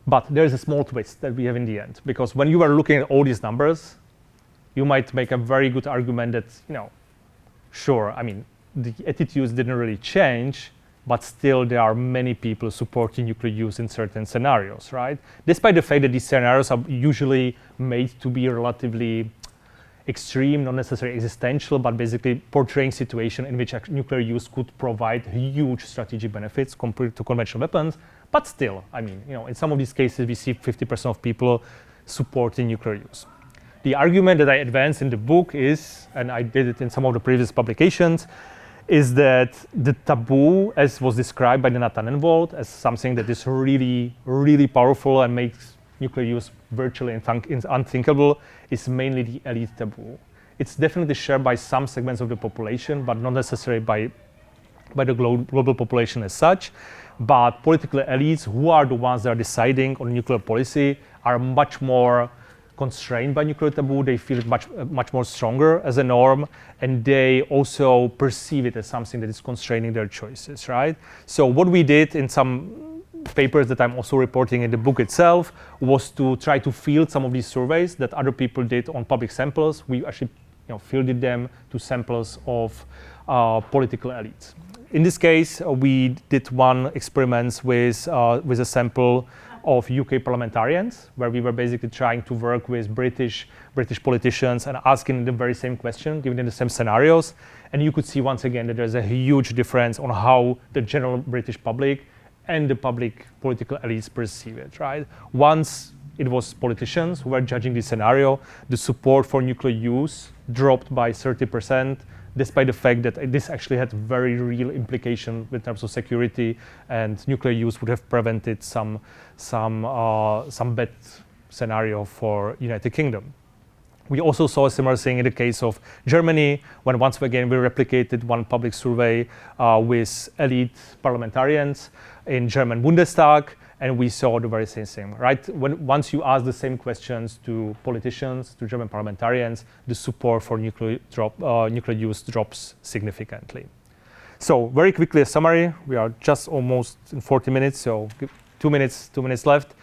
But there is a small twist that we have in the end, because when you are looking at all these numbers, you might make a very good argument that, sure, I mean, the attitudes didn't really change, but still there are many people supporting nuclear use in certain scenarios, right? Despite the fact that these scenarios are usually made to be relatively extreme, not necessarily existential, but basically portraying situation in which nuclear use could provide huge strategic benefits compared to conventional weapons. But still, I mean, in some of these cases, we see 50% of people supporting nuclear use. The argument that I advance in the book is, and I did it in some of the previous publications, is that the taboo, as was described by the Nathan Envold, as something that is really, really powerful and makes nuclear use virtually unthinkable, is mainly the elite taboo. It's definitely shared by some segments of the population, but not necessarily by the global population as such. But political elites, who are the ones that are deciding on nuclear policy, are much more constrained by nuclear taboo. They feel it much more stronger as a norm, and they also perceive it as something that is constraining their choices, right? So what we did in some papers that I'm also reporting in the book itself was to try to field some of these surveys that other people did on public samples. We actually fielded them to samples of political elites. In this case, we did one experiment with a sample of UK parliamentarians, where we were basically trying to work with British politicians and asking the very same question, giving them the same scenarios. And you could see once again that there's a huge difference on how the general British public and the public political elites perceive it, right? Once it was politicians who were judging the scenario, the support for nuclear use dropped by 30%, despite the fact that this actually had very real implication in terms of security, and nuclear use would have prevented some bad scenario for United Kingdom. We also saw a similar thing in the case of Germany, when once again we replicated one public survey with elite parliamentarians in German Bundestag, and we saw the very same thing, right? Once you ask the same questions to politicians, to German parliamentarians, the support for nuclear use drops significantly. So very quickly a summary. We are just almost in 40 minutes, so 2 minutes left.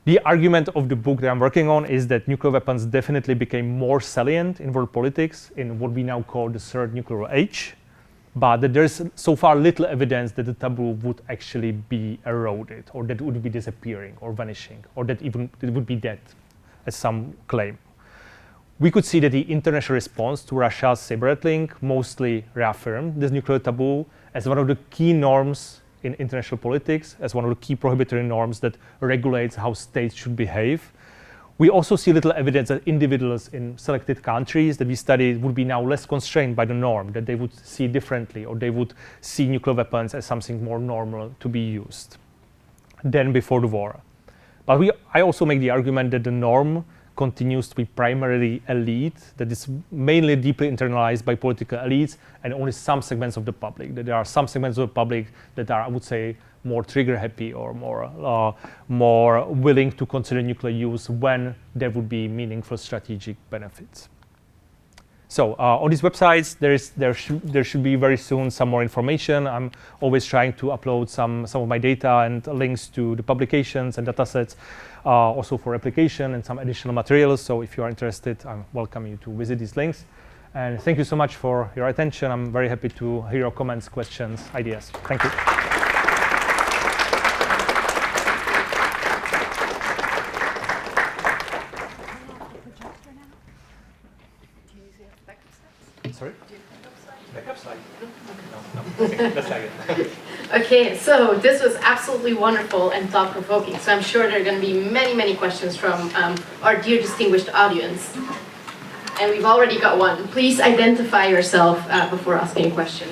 The argument of the book that I'm working on is that nuclear weapons definitely became more salient in world politics in what we now call the third nuclear age, but that there's so far little evidence that the taboo would actually be eroded, or that it would be disappearing or vanishing, or that even it would be dead, as some claim. We could see that the international response to Russia's saber rattling mostly reaffirmed this nuclear taboo as one of the key norms in international politics, as one of the key prohibitory norms that regulates how states should behave. We also see little evidence that individuals in selected countries that we studied would be now less constrained by the norm, that they would see differently, or they would see nuclear weapons as something more normal to be used than before the war. But I also make the argument that the norm continues to be primarily elite, that is mainly deeply internalized by political elites and only some segments of the public. That there are some segments of the public that are, I would say, more trigger happy or more willing to consider nuclear use when there would be meaningful strategic benefits. So on these websites, there should be very soon some more information. I'm always trying to upload some of my data and links to the publications and datasets, also for replication and some additional materials. So if you are interested, I welcome you to visit these links. And thank you so much for your attention. I'm very happy to hear your comments, questions, ideas. Thank you. Sorry? Backup slide? No. Okay, that's like it. Okay, so this was absolutely wonderful and thought-provoking. So I'm sure there are going to be many, many questions from our dear distinguished audience. And we've already got one. Please identify yourself before asking a question.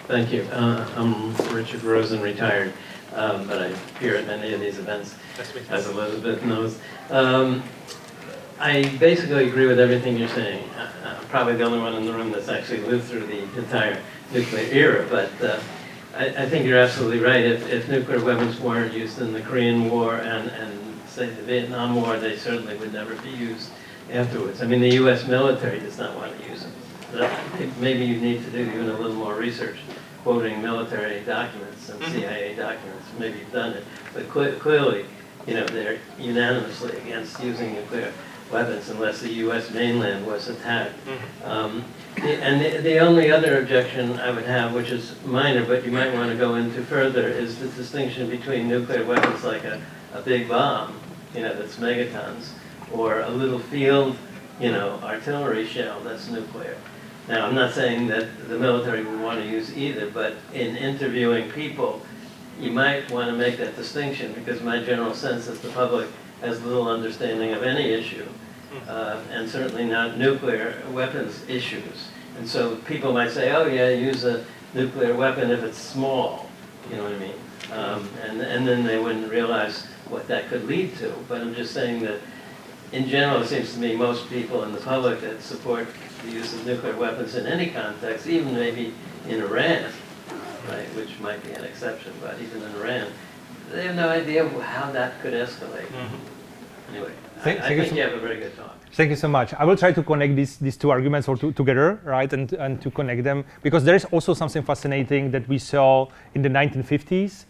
Thank you. I'm Richard Rosen, retired, but I appear at many of these events, as Elizabeth knows. I basically agree with everything you're saying. I'm probably the only one in the room that's actually lived through the entire nuclear era, but I think you're absolutely right. If nuclear weapons weren't used in the Korean War and say the Vietnam War, they certainly would never be used afterwards. I mean, the US military does not want to use them. Maybe you need to do even a little more research, quoting military documents and CIA documents. Maybe you've done it, but clearly, they're unanimously against using nuclear weapons unless the U.S. mainland was attacked. And the only other objection I would have, which is minor, but you might want to go into further, is the distinction between nuclear weapons like a big bomb, that's megatons, or a little field, artillery shell that's nuclear. Now, I'm not saying that the military would want to use either, but in interviewing people, you might want to make that distinction, because my general sense is the public has little understanding of any issue, and certainly not nuclear weapons issues. And so people might say, oh yeah, use a nuclear weapon if it's small, you know what I mean? And then they wouldn't realize what that could lead to. But I'm just saying that in general, it seems to me most people in the public that support the use of nuclear weapons in any context, even maybe in Iran, right, which might be an exception, but even in Iran, they have no idea how that could escalate. Anyway, I think you have a very good talk. Thank you so much. I will try to connect these two arguments together, right, and to connect them, because there is also something fascinating that we saw in the 1950s.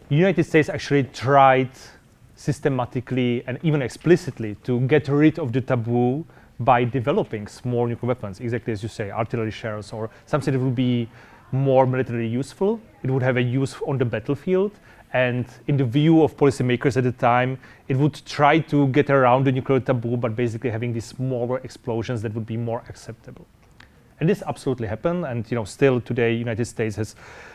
The United States actually tried systematically and even explicitly to get rid of the taboo by developing small nuclear weapons, exactly as you say, artillery shells or something that would be more militarily useful. It would have a use on the battlefield. And in the view of policymakers at the time, it would try to get around the nuclear taboo, but basically having these smaller explosions that would be more acceptable. And this absolutely happened. And still today, United States has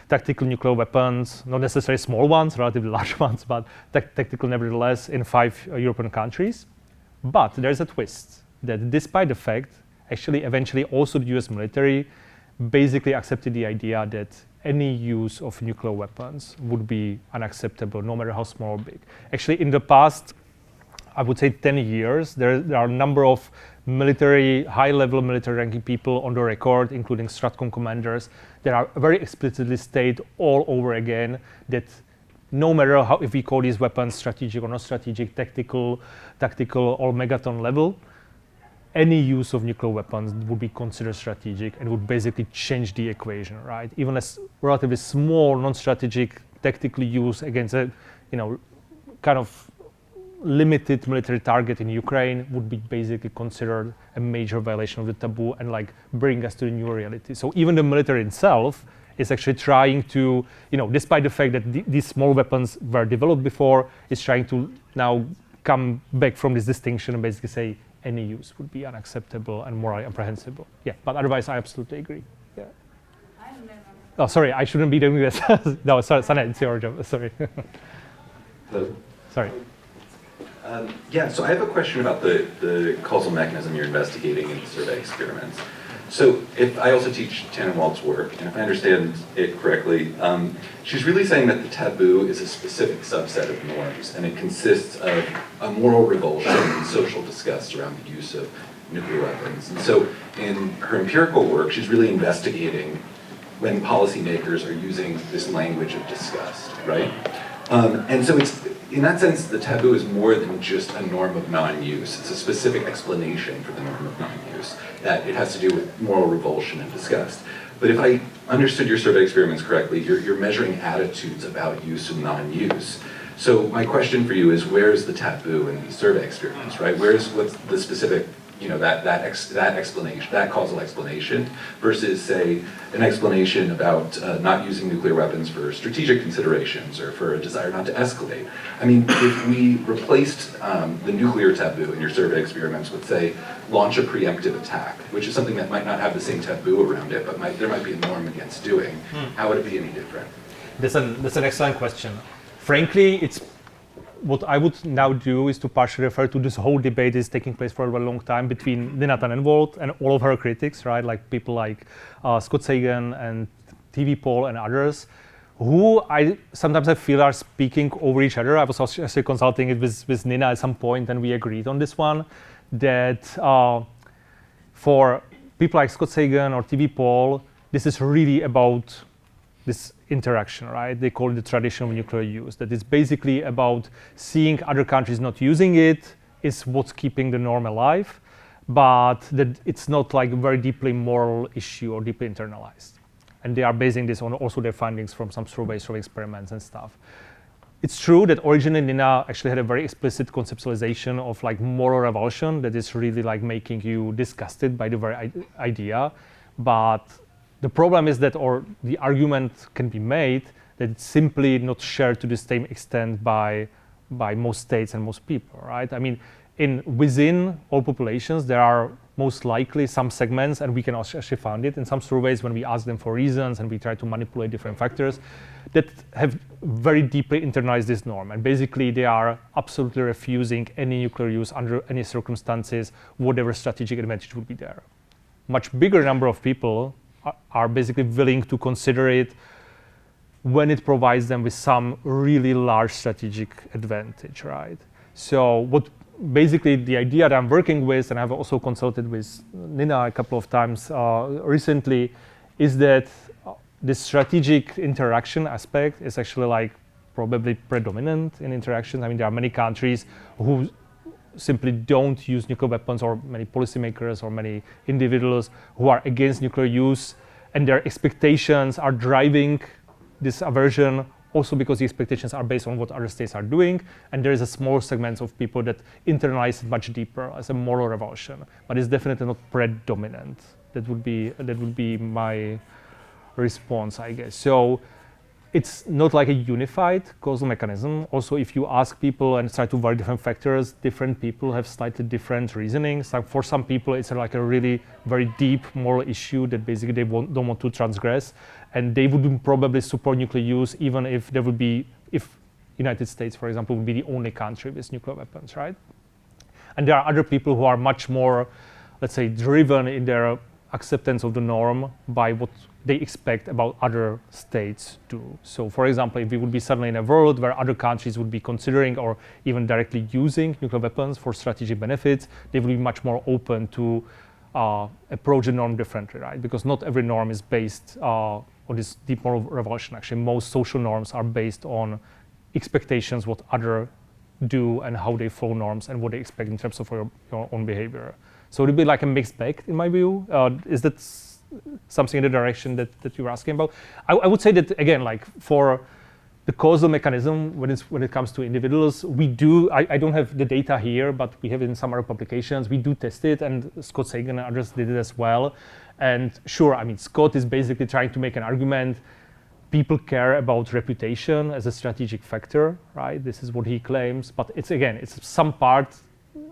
tactical nuclear weapons, not necessarily small ones, relatively large ones, but tactical nevertheless in 5 European countries. But there's a twist that despite the fact, actually eventually also the US military basically accepted the idea that any use of nuclear weapons would be unacceptable, no matter how small or big. Actually, in the past, I would say 10 years, there are a number of high-level military ranking people on the record, including Stratcom commanders, that are very explicitly state all over again that no matter how, if we call these weapons strategic or not strategic, tactical or megaton level, any use of nuclear weapons would be considered strategic and would basically change the equation, right? Even a relatively small, non-strategic tactical use against a, kind of limited military target in Ukraine would be basically considered a major violation of the taboo and bring us to the new reality. So even the military itself is actually trying to, despite the fact that these small weapons were developed before, is trying to now come back from this distinction and basically say, any use would be unacceptable and morally reprehensible. Yeah, but otherwise I absolutely agree. Yeah. Oh, sorry, I shouldn't be doing this. No, sorry, Sanne, it's your job. Sorry. Hello. Sorry. Yeah, so I have a question about the causal mechanism you're investigating in the survey experiments. So if I also teach Tannenwald's work, and if I understand it correctly, she's really saying that the taboo is a specific subset of norms, and it consists of a moral revulsion and social disgust around the use of nuclear weapons. And so in her empirical work, she's really investigating when policymakers are using this language of disgust, right? And so it's, in that sense, the taboo is more than just a norm of non-use. It's a specific explanation for the norm of non-use, that it has to do with moral revulsion and disgust. But if I understood your survey experiments correctly, you're measuring attitudes about use and non-use. So my question for you is, where's the taboo in these survey experiments, right? What's the specific, that explanation, that causal explanation, versus, say, an explanation about not using nuclear weapons for strategic considerations or for a desire not to escalate. I mean, if we replaced the nuclear taboo in your survey experiments with, say, launch a preemptive attack, which is something that might not have the same taboo around it, but there might be a norm against doing, how would it be any different? That's an excellent question. Frankly, what I would now do is to partially refer to this whole debate is taking place for a very long time between Nina Tannenwald and all of her critics, right? Like people like Scott Sagan and TV Poll and others, who sometimes I feel are speaking over each other. I was actually consulting it with Nina at some point, and we agreed on this one, that for people like Scott Sagan or TV Poll, this is really about this interaction, right? They call it the traditional nuclear use. That is basically about seeing other countries not using it is what's keeping the norm alive, but that it's not like a very deeply moral issue or deeply internalized. And they are basing this on also their findings from some survey experiments and stuff. It's true that originally Nina actually had a very explicit conceptualization of moral revulsion that is really making you disgusted by the very idea, but the problem is that, or the argument can be made, that it's simply not shared to the same extent by most states and most people, right? I mean, within all populations, there are most likely some segments, and we can actually find it in some surveys when we ask them for reasons and we try to manipulate different factors, that have very deeply internalized this norm, and basically they are absolutely refusing any nuclear use under any circumstances, whatever strategic advantage would be there. Much bigger number of people are basically willing to consider it when it provides them with some really large strategic advantage, right? So what basically the idea that I'm working with, and I've also consulted with Nina a couple of times recently, is that this strategic interaction aspect is actually like probably predominant in interactions. I mean, there are many countries who simply don't use nuclear weapons, or many policymakers or many individuals who are against nuclear use, and their expectations are driving this aversion also because the expectations are based on what other states are doing, and there is a small segment of people that internalize it much deeper as a moral revulsion, but it's definitely not predominant. That would be my response, I guess. So it's not like a unified causal mechanism. Also, if you ask people and try to vary different factors, different people have slightly different reasoning. So for some people, it's like a really very deep moral issue that basically they don't want to transgress, and they would probably support nuclear use even if there would be, if United States, for example, would be the only country with nuclear weapons, right? And there are other people who are much more, let's say, driven in their acceptance of the norm by what they expect about other states too. So for example, if we would be suddenly in a world where other countries would be considering or even directly using nuclear weapons for strategic benefits, they would be much more open to approach the norm differently, right? Because not every norm is based on this deep moral revulsion. Actually, most social norms are based on expectations, what others do and how they follow norms and what they expect in terms of your own behavior. So it would be like a mixed bag, in my view. Is that something in the direction that you were asking about? I would say that, again, like for the causal mechanism, when it comes to individuals, we do, I don't have the data here, but we have it in some other publications. We do test it, and Scott Sagan and others did it as well. And sure, I mean, Scott is basically trying to make an argument. People care about reputation as a strategic factor, right? This is what he claims. But it's, again, it's some part,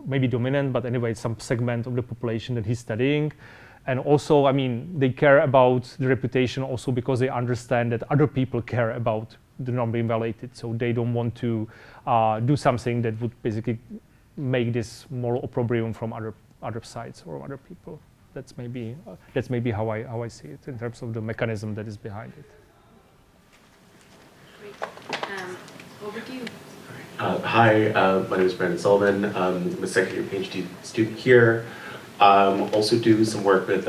maybe dominant, but anyway, it's some segment of the population that he's studying. And also, I mean, they care about the reputation also because they understand that other people care about the norm being violated. So they don't want to do something that would basically make this moral opprobrium from other sides or other people. That's maybe how I see it in terms of the mechanism that is behind it. Great. Over to you. Hi, my name is Brandon Sullivan. I'm a second year PhD student here. Also do some work with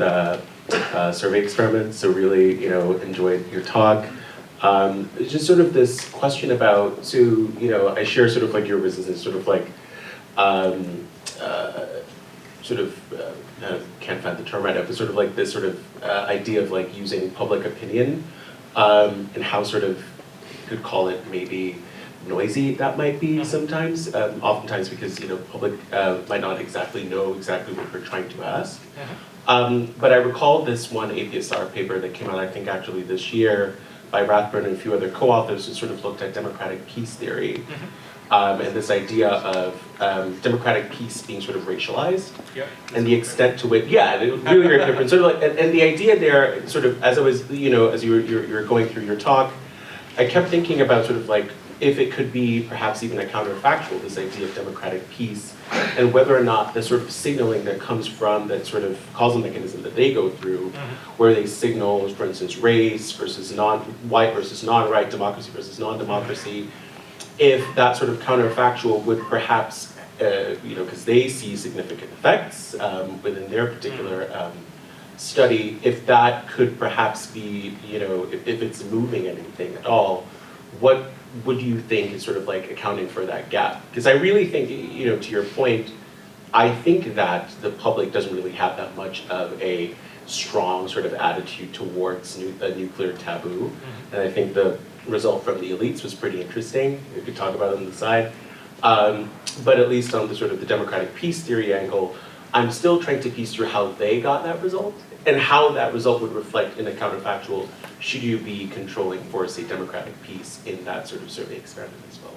survey experiments, so really, enjoyed your talk. It's just sort of this question about, so, I share sort of like your business, sort of like, can't find the term right now, but sort of like this sort of idea of like using public opinion and how sort of, you could call it maybe noisy that might be sometimes, oftentimes because public might not exactly know exactly what we're trying to ask. But I recall this one APSR paper that came out, I think actually this year, by Rathburn and a few other co-authors who sort of looked at democratic peace theory and this idea of democratic peace being sort of racialized and the extent to which, it was really very different. Sort of like, and the idea there, sort of as I was, as you were going through your talk, I kept thinking about sort of like if it could be perhaps even a counterfactual, this idea of democratic peace, and whether or not the sort of signaling that comes from that sort of causal mechanism that they go through, where they signal, for instance, race versus white versus non-white, democracy versus non-democracy, if that sort of counterfactual would perhaps, because they see significant effects within their particular study, if that could perhaps be, if it's moving anything at all, what would you think is sort of like accounting for that gap? Because I really think, to your point, I think that the public doesn't really have that much of a strong sort of attitude towards a nuclear taboo. And I think the result from the elites was pretty interesting. We could talk about it on the side. But at least on the sort of the democratic peace theory angle, I'm still trying to piece through how they got that result and how that result would reflect in a counterfactual should you be controlling for, say, democratic peace in that sort of survey experiment as well.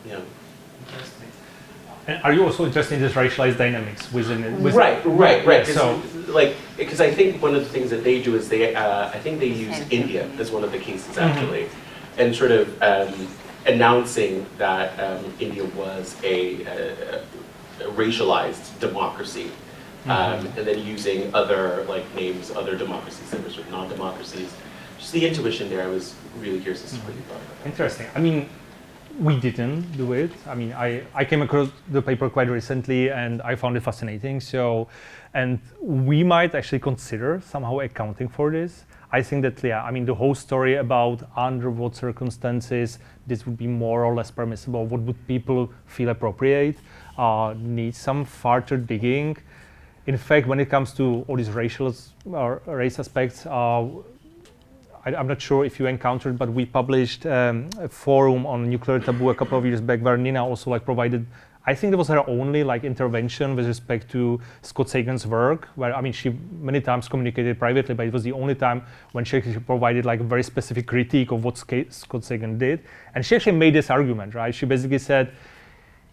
Yeah. Interesting. And are you also interested in this racialized dynamics within? Right. Yeah, so, because I think one of the things that they do is I think they use India as one of the cases actually. and sort of announcing that India was a racialized democracy. And then using other names, other democracies that were sort of non-democracies. Just the intuition there, I was really curious as to what you thought about that. Interesting. I mean, we didn't do it. I mean, I came across the paper quite recently and I found it fascinating. So, and we might actually consider somehow accounting for this. I think that, yeah, I mean, the whole story about under what circumstances this would be more or less permissible, what would people feel appropriate, needs some further digging. In fact, when it comes to all these racial or race aspects, I'm not sure if you encountered, but we published a forum on nuclear taboo a couple of years back where Nina also provided, I think it was her only intervention with respect to Scott Sagan's work, where I mean she many times communicated privately, but it was the only time when she actually provided a very specific critique of what Scott Sagan did. And she actually made this argument, right? She basically said,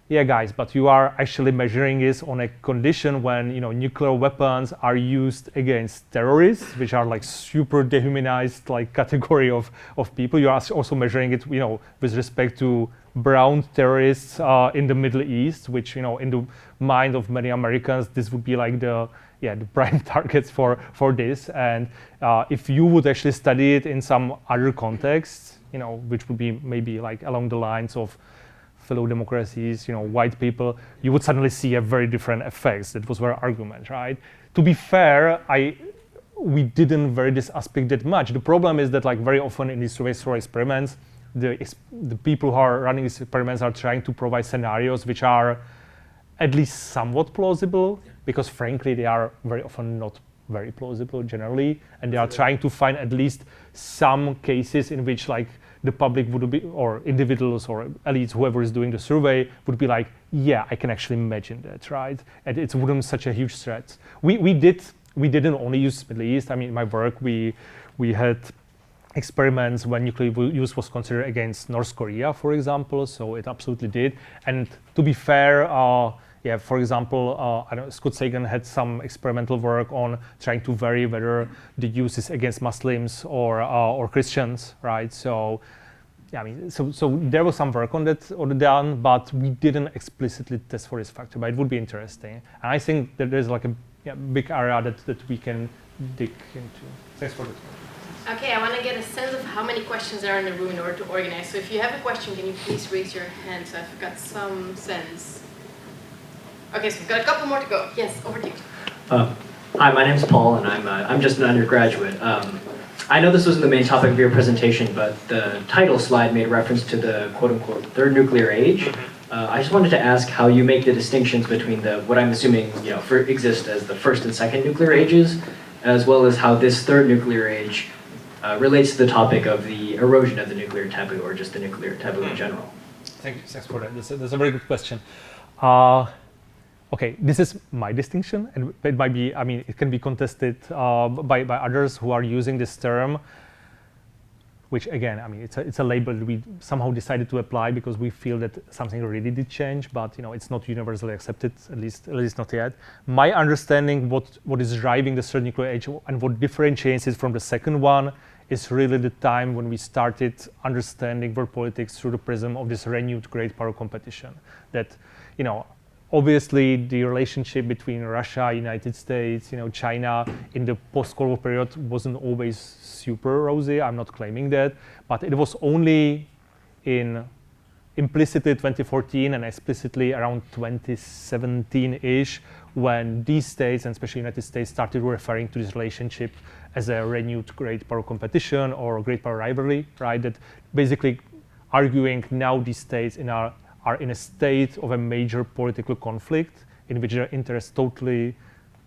yeah, guys, but you are actually measuring this on a condition when nuclear weapons are used against terrorists, which are super dehumanized category of people. You are also measuring it, with respect to brown terrorists in the Middle East, which in the mind of many Americans, this would be the prime targets for this. And if you would actually study it in some other context, which would be maybe along the lines of fellow democracies, white people, you would suddenly see a very different effects. That was her argument, right? To be fair, we didn't vary this aspect that much. The problem is that very often in these survey experiments, the people who are running these experiments are trying to provide scenarios which are at least somewhat plausible, because frankly, they are very often not very plausible generally, and they are trying to find at least some cases in which the public would be, or individuals or elites, whoever is doing the survey, would be yeah, I can actually imagine that, right? And it wouldn't such a huge threat. We didn't only use Middle East. I mean, in my work, we had experiments when nuclear use was considered against North Korea, for example. So it absolutely did. And to be fair, for example, Scott Sagan had some experimental work on trying to vary whether the use is against Muslims or Christians, right? So, yeah, I mean, so there was some work on that done, but we didn't explicitly test for this factor. But it would be interesting, and I think that there's a big area that we can dig into. Thanks for that. Okay, I want to get a sense of how many questions are in the room in order to organize. So if you have a question, can you please raise your hand so I've got some sense. Okay, so we've got a couple more to go. Yes, over to you. Hi, my name's Paul, and I'm just an undergraduate. I know this wasn't the main topic of your presentation, but the title slide made reference to the quote-unquote third nuclear age. I just wanted to ask how you make the distinctions between what I'm assuming exist as the first and second nuclear ages, as well as how this third nuclear age relates to the topic of the erosion of the nuclear taboo, or just the nuclear taboo in general. Thank you. Thanks for that. That's a very good question. Okay, this is my distinction, and it might be, I mean, it can be contested by others who are using this term, which again, I mean, it's a label that we somehow decided to apply because we feel that something really did change, but it's not universally accepted, at least not yet. My understanding what is driving the third nuclear age and what differentiates it from the second one is really the time when we started understanding world politics through the prism of this renewed great power competition. That, obviously, the relationship between Russia, United States, China in the post-Cold War period wasn't always super rosy. I'm not claiming that, but it was only in implicitly 2014 and explicitly around 2017-ish when these states, and especially United States, started referring to this relationship as a renewed great power competition or great power rivalry, right? That basically arguing now these states are in a state of a major political conflict in which their interests totally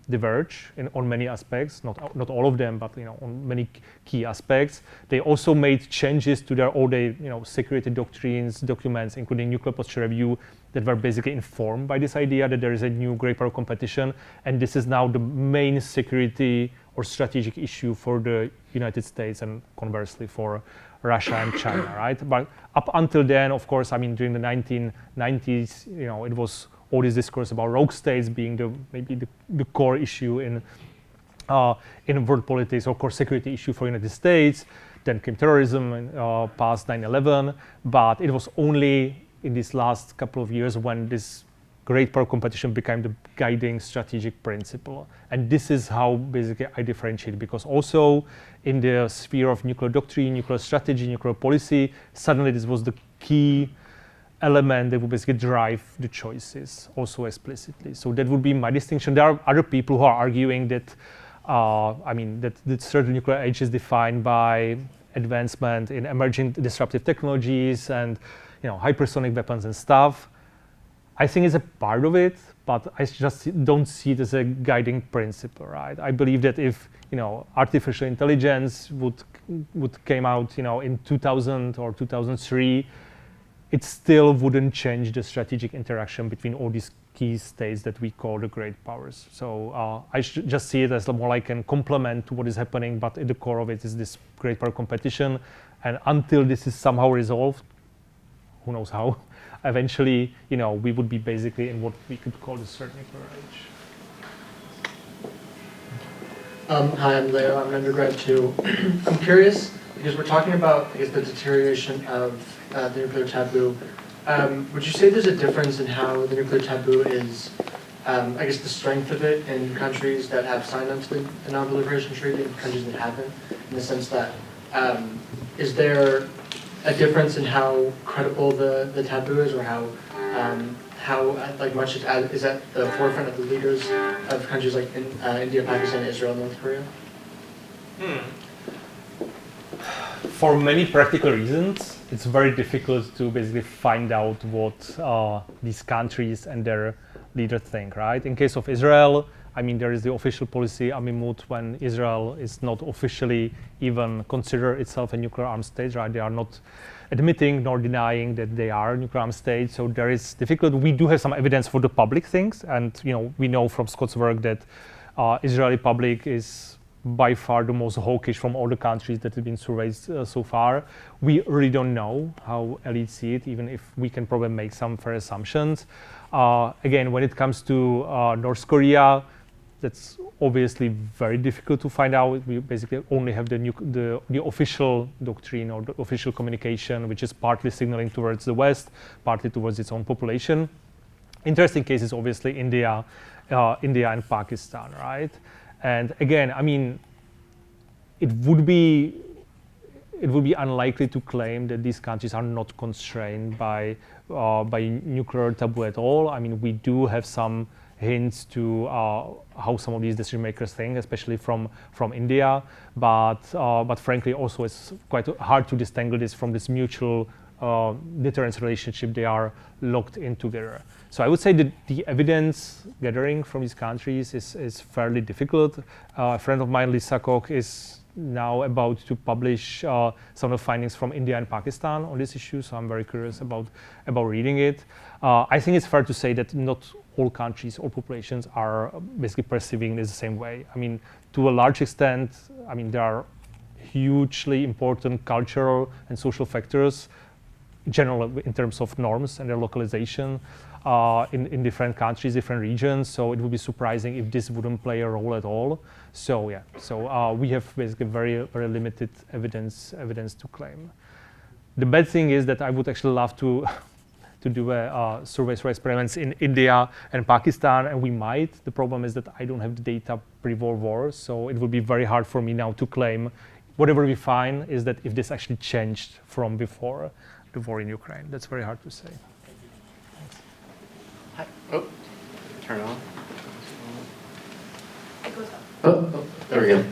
diverge on many aspects, not all of them, but on many key aspects. They also made changes to their all-day security doctrines, documents, including nuclear posture review, that were basically informed by this idea that there is a new great power competition, and this is now the main security or strategic issue for the United States and conversely for Russia and China, right? But up until then, of course, I mean, during the 1990s, it was all this discourse about rogue states being maybe the core issue in world politics, or core security issue for United States. Then came terrorism past 9/11, but it was only in these last couple of years when this great power competition became the guiding strategic principle. And this is how basically I differentiate, because also in the sphere of nuclear doctrine, nuclear strategy, nuclear policy, suddenly this was the key element that would basically drive the choices also explicitly. So that would be my distinction. There are other people who are arguing that that the third nuclear age is defined by advancement in emerging disruptive technologies and hypersonic weapons and stuff. I think it's a part of it, but I just don't see it as a guiding principle, right? I believe that if artificial intelligence would came out in 2000 or 2003, it still wouldn't change the strategic interaction between all these key states that we call the great powers. So I just see it as more like a complement to what is happening, but at the core of it is this great power competition. And until this is somehow resolved, who knows how, eventually, we would be basically in what we could call the third nuclear age. Hi, I'm Leo. I'm an undergrad too. I'm curious, because we're talking about, I guess, the deterioration of the nuclear taboo. Would you say there's a difference in how the nuclear taboo is, I guess, the strength of it in countries that have signed on to the non-proliferation treaty and countries that haven't, in the sense that, is there a difference in how credible the taboo is, or how much it is at the forefront of the leaders of countries like India, Pakistan, Israel, North Korea? For many practical reasons, it's very difficult to basically find out what these countries and their leaders think, right? In case of Israel, there is the official policy, Amimut, when Israel is not officially even consider itself a nuclear armed state, right? They are not admitting nor denying that they are a nuclear armed state, so there is difficult. We do have some evidence for the public things, and we know from Scott's work that Israeli public is by far the most hawkish from all the countries that have been surveyed so far. We really don't know how elites see it, even if we can probably make some fair assumptions. Again, when it comes to North Korea, that's obviously very difficult to find out. We basically only have the official doctrine or the official communication, which is partly signaling towards the West, partly towards its own population. Interesting case is obviously India and Pakistan, right? And again, it would be unlikely to claim that these countries are not constrained by nuclear taboo at all. We do have some hints to how some of these decision makers think, especially from India, but frankly also it's quite hard to distinguish this from this mutual deterrence relationship they are locked in together. So I would say that the evidence gathering from these countries is fairly difficult. A friend of mine, Lisa Koch, is now about to publish some of the findings from India and Pakistan on this issue, so I'm very curious about reading it. I think it's fair to say that not all countries or populations are basically perceiving it the same way. To a large extent, there are hugely important cultural and social factors, general in terms of norms and their localization in different countries, different regions. So it would be surprising if this wouldn't play a role at all. So yeah, we have basically very, very limited evidence to claim. The bad thing is that I would actually love to do surveys or experiments in India and Pakistan, and we might. The problem is that I don't have the data pre-war war, so it would be very hard for me now to claim whatever we find is that if this actually changed from before the war in Ukraine. That's very hard to say. Hi. Oh, turn on. Oh, there we go.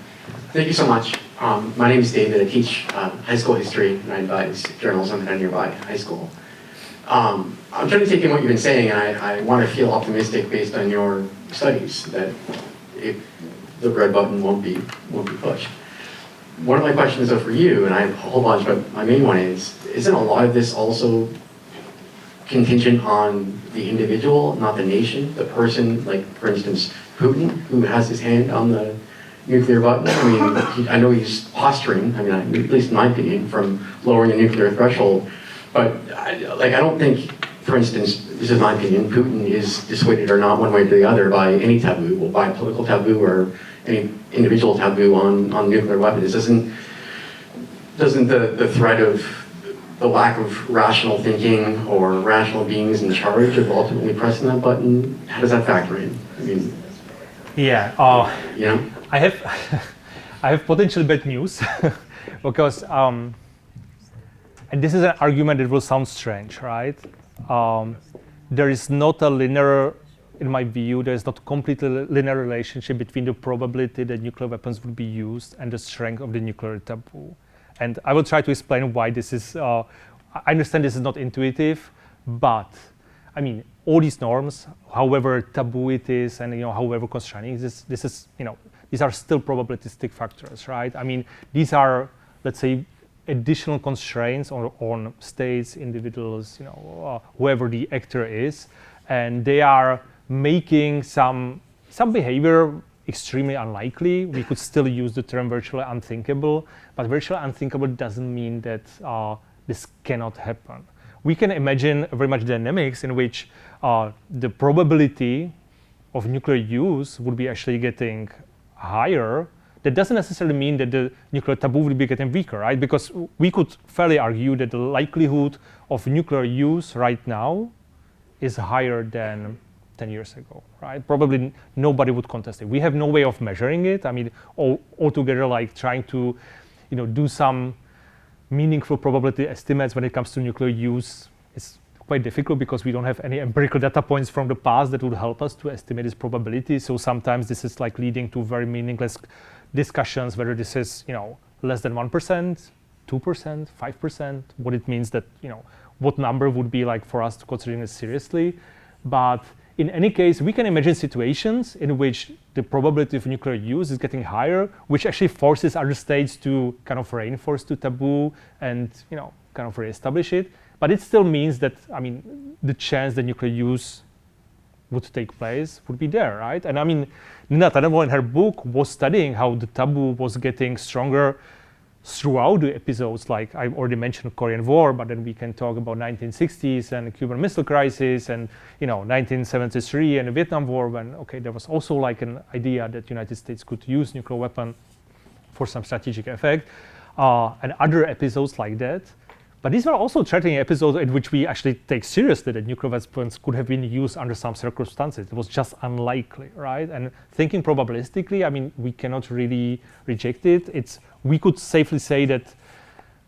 Thank you so much. My name is David. I teach high school history, and I advise journalism at a nearby high school. I'm trying to take in what you've been saying, and I want to feel optimistic based on your studies that the red button won't be pushed. One of my questions, though, for you, and I have a whole bunch, but my main one is, isn't a lot of this also contingent on the individual, not the nation, the person, like, for instance, Putin, who has his hand on the nuclear button? I know he's posturing, at least in my opinion, from lowering the nuclear threshold, but I don't think, for instance, this is my opinion, Putin is dissuaded or not one way or the other by any taboo, by political taboo or any individual taboo on nuclear weapons. Doesn't the threat of the lack of rational thinking or rational beings in charge of ultimately pressing that button, how does that factor in? I mean, yeah, you know? I have I have potentially bad news because and this is an argument that will sound strange, right? There is not a linear, in my view, there is not completely linear relationship between the probability that nuclear weapons would be used and the strength of the nuclear taboo. And I will try to explain why this is, I understand this is not intuitive, but I mean, all these norms, however taboo it is and however constraining this is, these are still probabilistic factors, right? I mean, these are, let's say, additional constraints on states, individuals, whoever the actor is, and they are making some behavior extremely unlikely. We could still use the term virtually unthinkable, but virtually unthinkable doesn't mean that this cannot happen. We can imagine very much dynamics in which the probability of nuclear use would be actually getting higher. That doesn't necessarily mean that the nuclear taboo will be getting weaker, right? Because we could fairly argue that the likelihood of nuclear use right now is higher than 10 years ago, right? Probably nobody would contest it. We have no way of measuring it. I mean, altogether, like trying to, do some meaningful probability estimates when it comes to nuclear use is quite difficult because we don't have any empirical data points from the past that would help us to estimate this probability. So sometimes this is like leading to very meaningless discussions whether this is, less than 1%, 2%, 5%, what it means that, what number would be like for us to consider this seriously. But in any case, we can imagine situations in which the probability of nuclear use is getting higher, which actually forces other states to kind of reinforce the taboo and, kind of reestablish it. But it still means that, the chance that nuclear use would take place would be there, right? And Nina Tademo in her book was studying how the taboo was getting stronger throughout the episodes. Like I already mentioned Korean War, but then we can talk about 1960s and the Cuban Missile Crisis and 1973 and the Vietnam War when there was also like an idea that United States could use nuclear weapon for some strategic effect and other episodes like that. But these were also threatening episodes in which we actually take seriously that nuclear weapons could have been used under some circumstances. It was just unlikely, right? And thinking probabilistically, we cannot really reject it. We could safely say that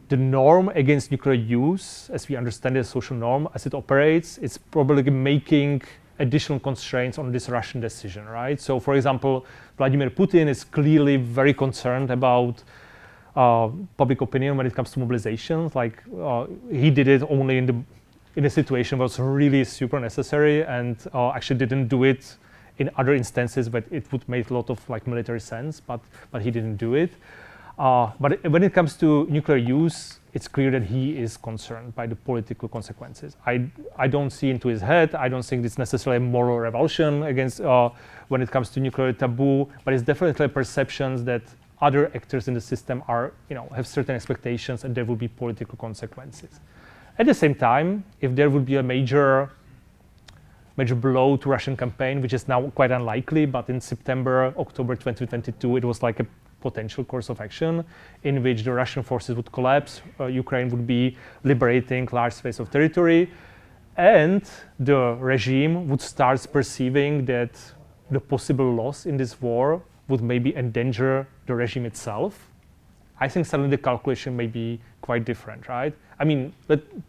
the norm against nuclear use, as we understand the social norm, as it operates, it's probably making additional constraints on this Russian decision, right? So, for example, Vladimir Putin is clearly very concerned about public opinion when it comes to mobilizations. Like he did it only in a situation that was really super necessary, and actually didn't do it in other instances, but it would make a lot of like military sense. But he didn't do it. But when it comes to nuclear use, it's clear that he is concerned by the political consequences. I don't see into his head. I don't think it's necessarily a moral revulsion against when it comes to nuclear taboo, but it's definitely perceptions that other actors in the system are, have certain expectations and there will be political consequences. At the same time, if there would be a major blow to Russian campaign, which is now quite unlikely, but in September, October 2022, it was like a potential course of action in which the Russian forces would collapse, Ukraine would be liberating large space of territory, and the regime would start perceiving that the possible loss in this war would maybe endanger the regime itself. I think suddenly the calculation may be quite different, right? Let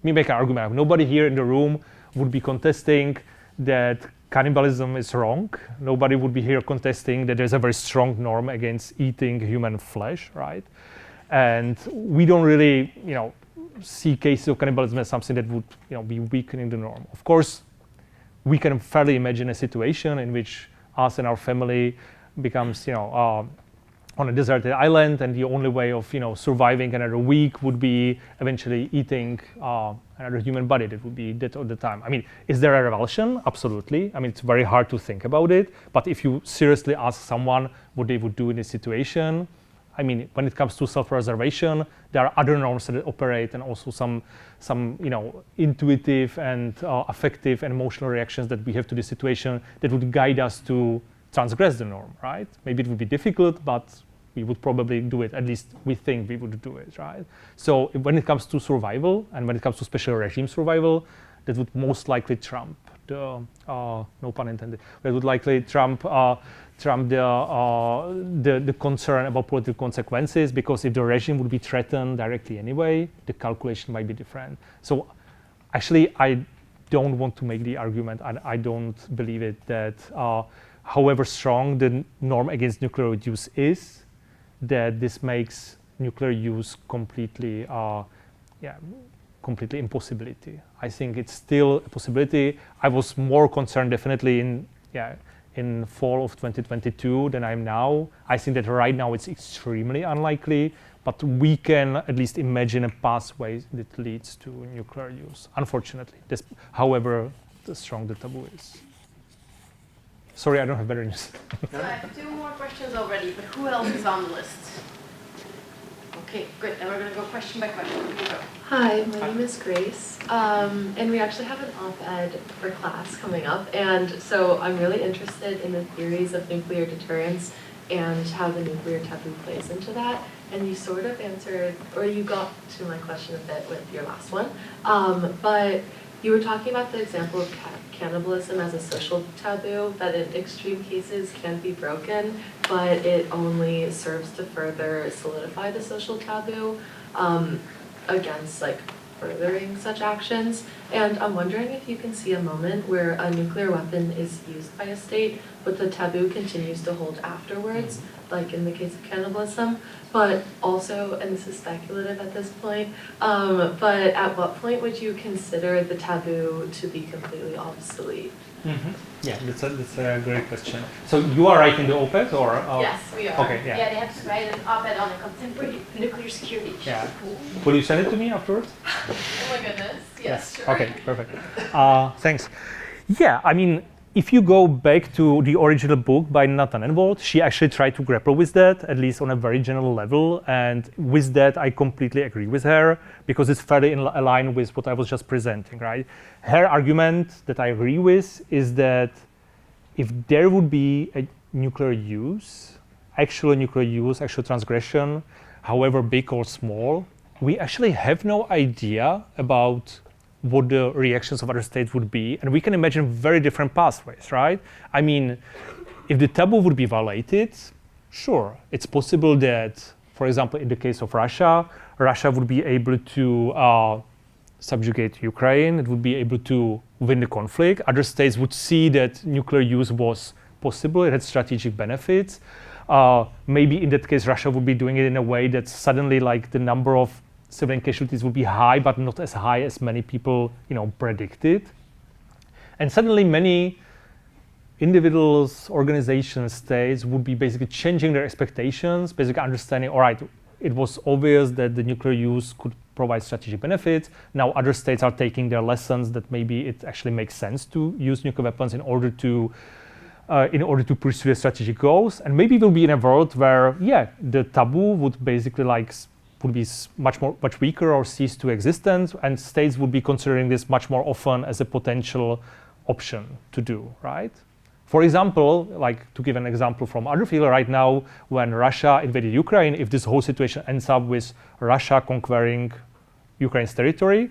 me make an argument. Nobody here in the room would be contesting that cannibalism is wrong. Nobody would be here contesting that there's a very strong norm against eating human flesh, right? And we don't really, see cases of cannibalism as something that would, be weakening the norm. Of course, we can fairly imagine a situation in which us and our family becomes, on a deserted island, and the only way of, surviving another week would be eventually eating another human body that would be dead all the time. Is there a revulsion? Absolutely. It's very hard to think about it, but if you seriously ask someone what they would do in this situation, when it comes to self-preservation, there are other norms that operate, and also some intuitive and affective and emotional reactions that we have to this situation that would guide us to transgress the norm, right? Maybe it would be difficult, but we would probably do it. At least we think we would do it, right? So when it comes to survival and when it comes to special regime survival, that would most likely trump the, no pun intended, that would likely trump the concern about political consequences, because if the regime would be threatened directly anyway, the calculation might be different. So actually, I don't want to make the argument, and I don't believe it, that however strong the norm against nuclear use is, that this makes nuclear use completely impossibility. I think it's still a possibility. I was more concerned definitely in fall of 2022 than I am now. I think that right now it's extremely unlikely, but we can at least imagine a pathway that leads to nuclear use, unfortunately, however strong the taboo is. Sorry, I don't have better news. So I have 2 more questions already, but who else is on the list? Okay, good. Then we're going to go question by question. Here you go. Hi, my name is Grace, and we actually have an op-ed for class coming up, and so I'm really interested in the theories of nuclear deterrence and how the nuclear taboo plays into that. And you sort of answered, or you got to my question a bit with your last one, but you were talking about the example of cannibalism as a social taboo, that in extreme cases can be broken, but it only serves to further solidify the social taboo against like furthering such actions. And I'm wondering if you can see a moment where a nuclear weapon is used by a state, but the taboo continues to hold afterwards, like in the case of cannibalism, but also, and this is speculative at this point, but at what point would you consider the taboo to be completely obsolete? Mm-hmm. Yeah, that's a great question. So you are writing the op-ed, or? Yes, we are. Okay, yeah. Yeah, they have to write an op-ed on a contemporary nuclear security issue. Yeah. Will you send it to me afterwards? Oh my goodness. Yes, sure. Okay, perfect. Thanks. Yeah, I mean, if you go back to the original book by Nathan Envold, she actually tried to grapple with that, at least on a very general level. And with that, I completely agree with her, because it's fairly aligned with what I was just presenting, right? Her argument that I agree with is that if there would be a nuclear use, actual transgression, however big or small, we actually have no idea about what the reactions of other states would be, and we can imagine very different pathways, right? I mean, if the taboo would be violated, sure, it's possible that, for example, in the case of Russia would be able to subjugate Ukraine, it would be able to win the conflict. Other states would see that nuclear use was possible, it had strategic benefits. Maybe in that case, Russia would be doing it in a way that suddenly, like, the number of civilian casualties would be high, but not as high as many people, predicted. And suddenly many individuals, organizations, states would be basically changing their expectations, basically understanding, all right, it was obvious that the nuclear use could provide strategic benefits. Now other states are taking their lessons that maybe it actually makes sense to use nuclear weapons in order to pursue their strategic goals. And maybe we'll be in a world where, the taboo would basically would be much weaker or cease to existence, and states would be considering this much more often as a potential option to do, right? For example, like to give an example from other field right now, when Russia invaded Ukraine, if this whole situation ends up with Russia conquering Ukraine's territory,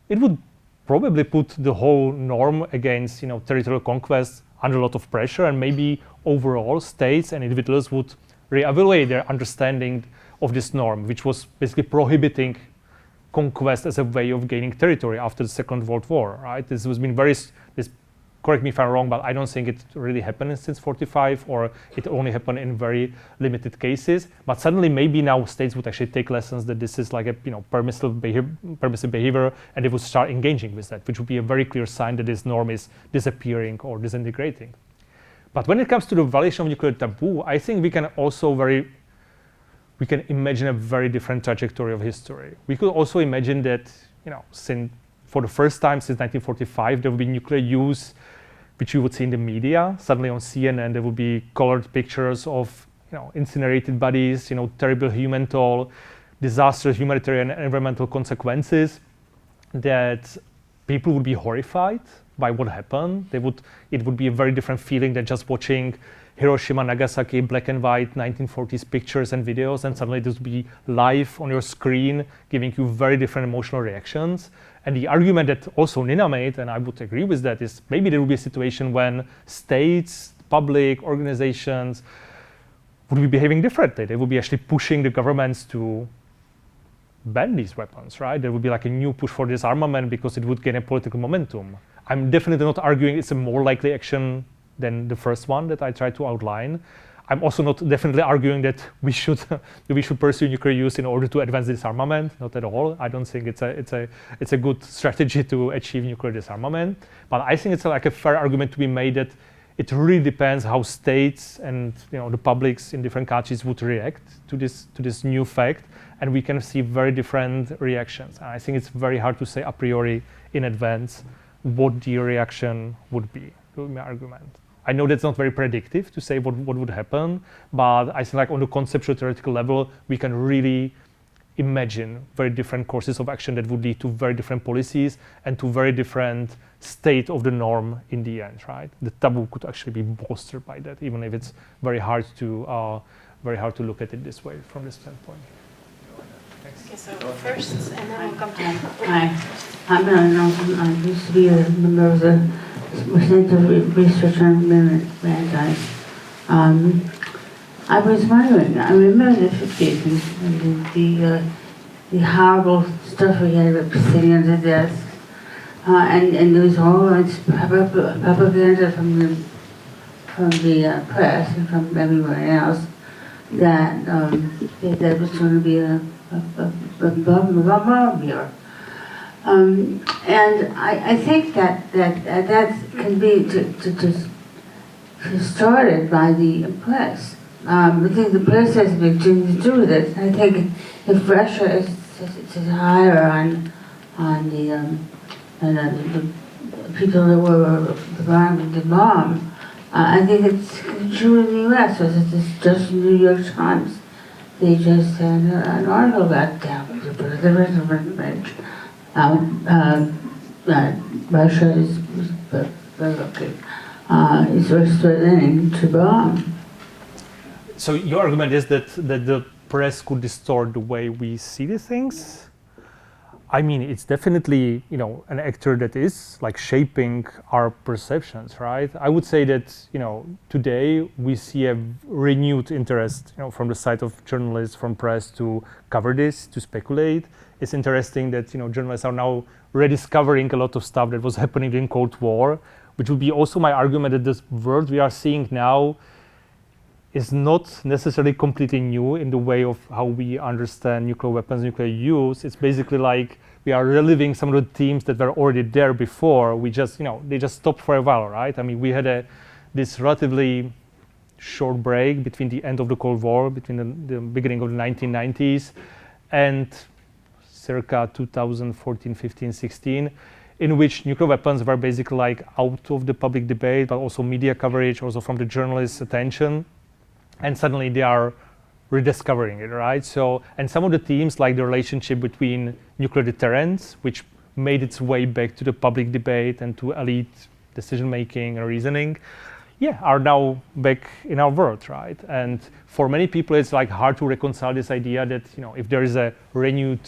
it would probably put the whole norm against territorial conquest under a lot of pressure, and maybe overall states and individuals would reevaluate their understanding of this norm, which was basically prohibiting conquest as a way of gaining territory after the Second World War, right? This has been correct me if I'm wrong, but I don't think it really happened since 45, or it only happened in very limited cases. But suddenly maybe now states would actually take lessons that this is like a permissive behavior, and they would start engaging with that, which would be a very clear sign that this norm is disappearing or disintegrating. But when it comes to the violation of nuclear taboo, I think we can imagine a very different trajectory of history. We could also imagine that, for the first time since 1945, there would be nuclear use, which you would see in the media. Suddenly on CNN, there would be colored pictures of, incinerated bodies, terrible human toll, disastrous humanitarian and environmental consequences, that people would be horrified by what happened. It would be a very different feeling than just watching Hiroshima, Nagasaki, black and white 1940s pictures and videos, and suddenly this would be live on your screen, giving you very different emotional reactions. And the argument that also Nina made, and I would agree with that, is maybe there will be a situation when states, public organizations would be behaving differently. They would be actually pushing the governments to ban these weapons, right? There would be like a new push for disarmament because it would gain a political momentum. I'm definitely not arguing it's a more likely action than the first one that I tried to outline. I'm also not definitely arguing that we should pursue nuclear use in order to advance disarmament. Not at all. I don't think it's a good strategy to achieve nuclear disarmament. But I think it's like a fair argument to be made that it really depends how states and the publics in different countries would react to this new fact, and we can see very different reactions. And I think it's very hard to say a priori in advance what the reaction would be to my argument. I know that's not very predictive to say what would happen, but I think like on the conceptual theoretical level, we can really imagine very different courses of action that would lead to very different policies and to very different state of the norm in the end, right? The taboo could actually be bolstered by that, even if it's very hard to look at it this way from this standpoint. Okay, so first, and then we'll come to you. Hi, I'm Mary Nelson. I used to be a member of the Center of Research on Women Franchise. I was wondering, I remember the 50s and the horrible stuff we had about sitting on the desk. And there was all this propaganda from the press and from everywhere else that that was going to be a bomb here. And I think that can be started by the press. I think the press has a big thing to do with it. I think if Russia is higher on the people that were behind the bomb, I think it's true in the U.S. It's just in the New York Times. They just had an article about that. Russia is threatening to bomb. So your argument is that the press could distort the way we see these things? I mean, it's definitely, an actor that is like shaping our perceptions, right? I would say that, today we see a renewed interest, from the side of journalists, from press to cover this, to speculate. It's interesting that, journalists are now rediscovering a lot of stuff that was happening in Cold War, which would be also my argument that this world we are seeing now is not necessarily completely new in the way of how we understand nuclear weapons, nuclear use. It's basically like we are reliving some of the themes that were already there before. We just, they just stopped for a while, right? I mean, we had this relatively short break between the end of the Cold War, between the beginning of the 1990s and circa 2014, 15, 16, in which nuclear weapons were basically like out of the public debate, but also media coverage, also from the journalists' attention. And suddenly they are rediscovering it, right? So, and some of the themes, like the relationship between nuclear deterrence, which made its way back to the public debate and to elite decision-making and reasoning, are now back in our world, right? And for many people, it's like hard to reconcile this idea that, if there is a renewed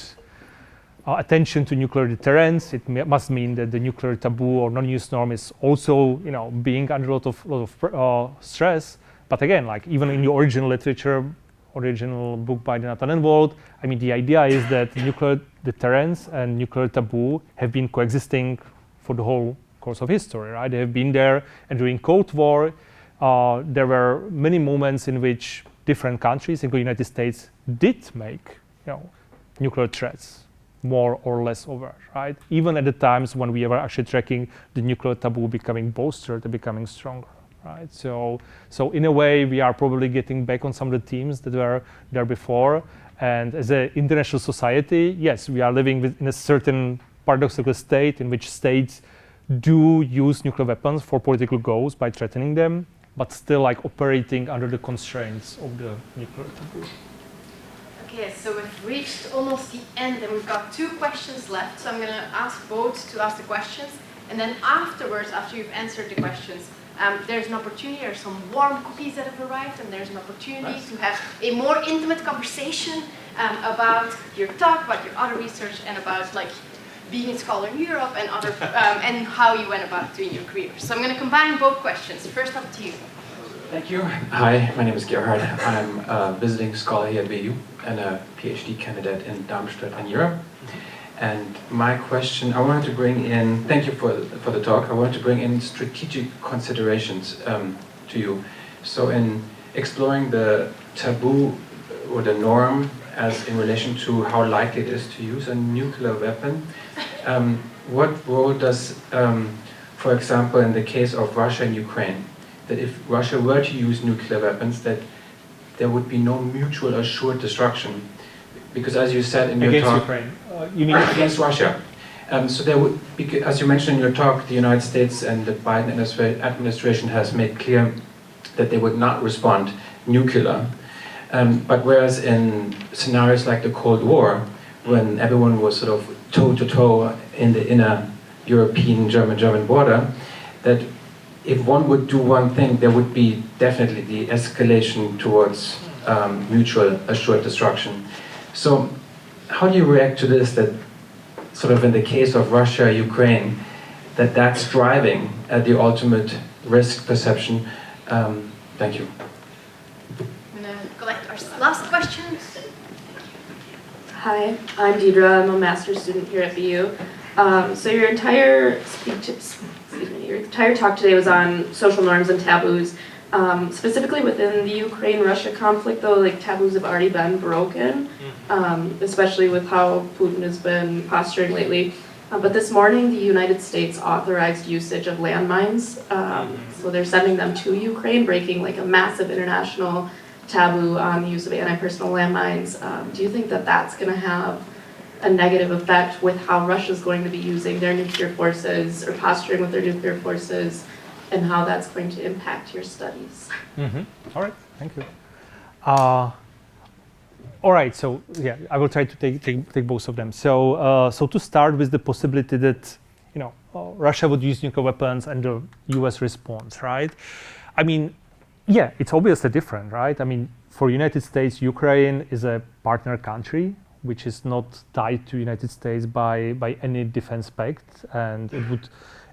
attention to nuclear deterrence, it must mean that the nuclear taboo or non-use norm is also, being under a lot of stress. But again, like even in the original literature, original book by the Nathan Wald, I mean, the idea is that nuclear deterrence and nuclear taboo have been coexisting for the whole course of history, right? They have been there, and during Cold War, there were many moments in which different countries, including the United States, did make, nuclear threats more or less overt, right? Even at the times when we were actually tracking the nuclear taboo becoming bolstered and becoming stronger. Right. So in a way, we are probably getting back on some of the themes that were there before. And as an international society, yes, we are living in a certain paradoxical state in which states do use nuclear weapons for political goals by threatening them, but still like operating under the constraints of the nuclear taboo. Okay, so we've reached almost the end, and we've got 2 questions left. So I'm going to ask both to ask the questions, and then afterwards, after you've answered the questions, there's an opportunity, or some warm cookies that have arrived, and there's an opportunity to have a more intimate conversation about your talk, about your other research, and about like being a scholar in Europe and other and how you went about doing your career. So I'm going to combine both questions. First up to you. Thank you. Hi, my name is Gerhard. I'm a visiting scholar here at WU and a PhD candidate in Darmstadt and Europe. And my question, I wanted to bring in, thank you for the talk, I wanted to bring in strategic considerations to you. So in exploring the taboo or the norm as in relation to how likely it is to use a nuclear weapon, what role does, for example, in the case of Russia and Ukraine, that if Russia were to use nuclear weapons, that there would be no mutual assured destruction? Because as you said in your talk... Against Ukraine? You mean against Russia. So there would, as you mentioned in your talk, the United States and the Biden administration has made clear that they would not respond nuclear. But whereas in scenarios like the Cold War, when everyone was sort of toe-to-toe in the inner European German border, that if one would do one thing, there would be definitely the escalation towards mutual assured destruction. So how do you react to this, that sort of in the case of Russia, Ukraine, that's driving the ultimate risk perception? Thank you. I'm going to collect our last questions. Hi, I'm Deidre. I'm a master's student here at BU. So your entire your entire talk today was on social norms and taboos. Specifically within the Ukraine-Russia conflict, though, like taboos have already been broken, especially with how Putin has been posturing lately. But this morning, the United States authorized usage of landmines. So they're sending them to Ukraine, breaking like a massive international taboo on the use of anti-personal landmines. Do you think that that's going to have a negative effect with how Russia's going to be using their nuclear forces or posturing with their nuclear forces, and how that's going to impact your studies? All right, thank you. All right, so yeah, I will try to take both of them. So to start with the possibility that Russia would use nuclear weapons and the U.S. response, right? I mean, yeah, it's obviously different, right? I mean, for United States, Ukraine is a partner country which is not tied to United States by any defense pact, and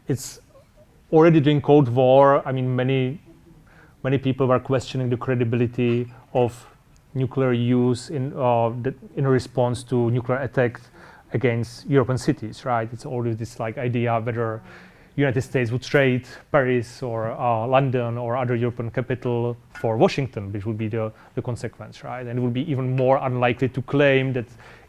it's already during Cold War. I mean, many people were questioning the credibility of nuclear use in response to nuclear attacks against European cities, right? It's always this like idea whether United States would trade Paris or London or other European capital for Washington, which would be the consequence, right? And it would be even more unlikely to claim that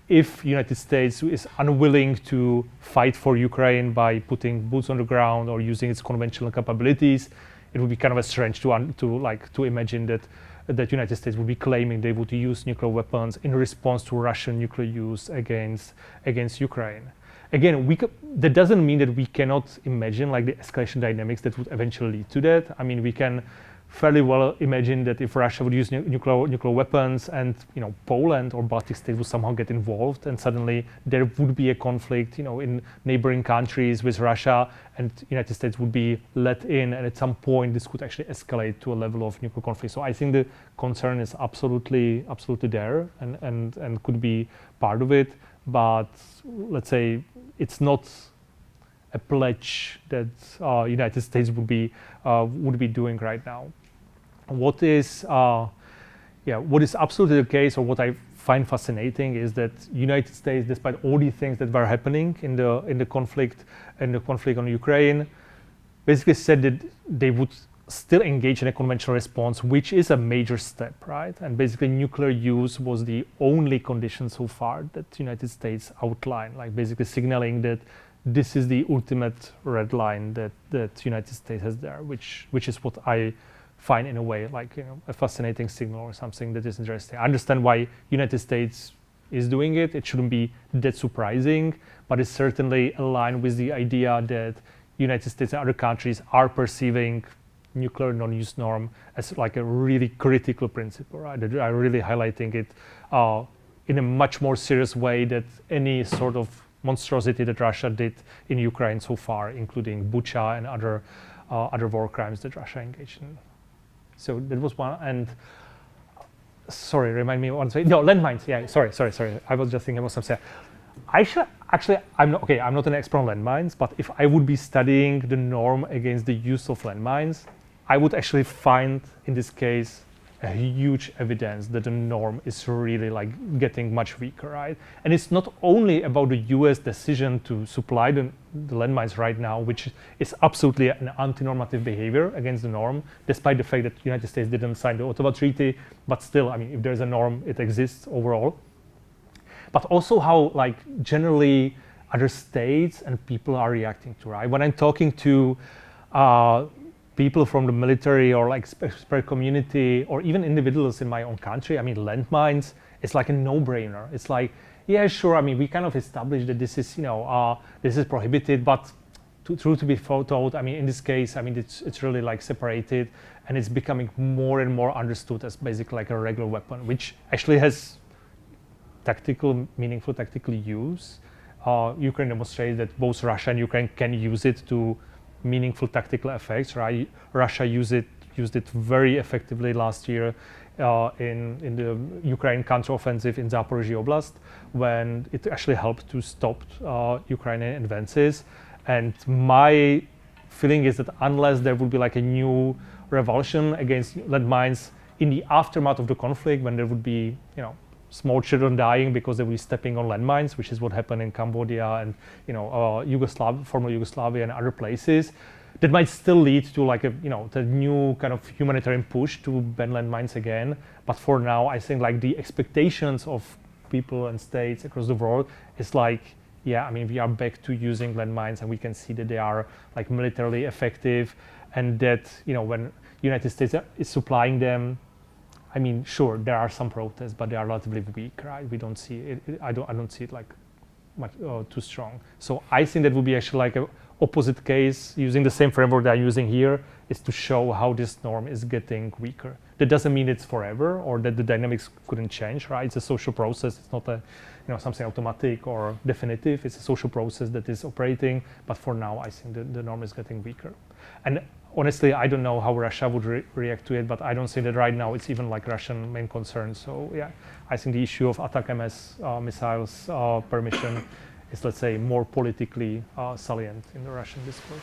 if United States is unwilling to fight for Ukraine by putting boots on the ground or using its conventional capabilities, it would be kind of a strange to imagine that United States would be claiming they would use nuclear weapons in response to Russian nuclear use against Ukraine. Again, that doesn't mean that we cannot imagine like the escalation dynamics that would eventually lead to that. I mean, we can fairly well imagine that if Russia would use nuclear weapons and Poland or Baltic states would somehow get involved, and suddenly there would be a conflict in neighboring countries with Russia, and United States would be let in, and at some point this could actually escalate to a level of nuclear conflict. So I think the concern is absolutely there and could be part of it, but let's say it's not a pledge that United States would be doing right now. What is absolutely the case, or what I find fascinating, is that United States, despite all the things that were happening in the conflict on Ukraine, basically said that they would still engage in a conventional response, which is a major step, right? And basically nuclear use was the only condition so far that the United States outlined, like basically signaling that this is the ultimate red line that United States has there, which is what I find in a way like a fascinating signal or something that is interesting. I understand why United States is doing it. It shouldn't be that surprising, but it's certainly aligned with the idea that United States and other countries are perceiving nuclear non-use norm as like a really critical principle, right? That are really highlighting it in a much more serious way than any sort of monstrosity that Russia did in Ukraine so far, including Bucha and other war crimes that Russia engaged in. So that was one. And sorry, remind me one thing. No, landmines. Yeah, sorry. I was just thinking about something. I'm not an expert on landmines, but if I would be studying the norm against the use of landmines, I would actually find in this case a huge evidence that the norm is really like getting much weaker, right? And it's not only about the US decision to supply the landmines right now, which is absolutely an anti-normative behavior against the norm, despite the fact that the United States didn't sign the Ottawa Treaty, but still, I mean, if there's a norm, it exists overall. But also how like generally other states and people are reacting to, right? When I'm talking to people from the military or like expert community or even individuals in my own country, I mean, landmines is like a no-brainer. It's like, yeah, sure, I mean, we kind of established that this is, this is prohibited, but truth to be told, I mean, in this case, I mean, it's really like separated and it's becoming more and more understood as basically like a regular weapon, which actually has meaningful tactical use. Ukraine demonstrated that both Russia and Ukraine can use it to meaningful tactical effects, right? Russia used it very effectively last year in the Ukraine counteroffensive in Zaporizhzhia Oblast, when it actually helped to stop Ukrainian advances. And my feeling is that unless there would be like a new revolution against landmines in the aftermath of the conflict, when there would be, small children dying because they were stepping on landmines, which is what happened in Cambodia and former Yugoslavia and other places, that might still lead to like the new kind of humanitarian push to ban landmines again. But for now, I think like the expectations of people and states across the world is like, yeah, I mean, we are back to using landmines and we can see that they are like militarily effective, and that when United States is supplying them, I mean, sure, there are some protests, but they are relatively weak, right? We don't see it. I don't see it like much too strong. So I think that would be actually like an opposite case, using the same framework that I'm using here, is to show how this norm is getting weaker. That doesn't mean it's forever or that the dynamics couldn't change, right? It's a social process. It's not a something automatic or definitive. It's a social process that is operating. But for now, I think the norm is getting weaker. And honestly, I don't know how Russia would react to it, but I don't think that right now it's even like Russian main concern. So yeah, I think the issue of ATACMS missiles permission is, let's say, more politically salient in the Russian discourse.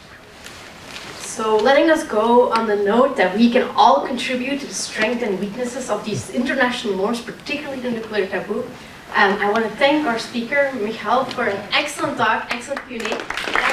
So letting us go on the note that we can all contribute to the strengths and weaknesses of these international norms, particularly the nuclear taboo. I want to thank our speaker, Michal, for an excellent talk, excellent Q&A.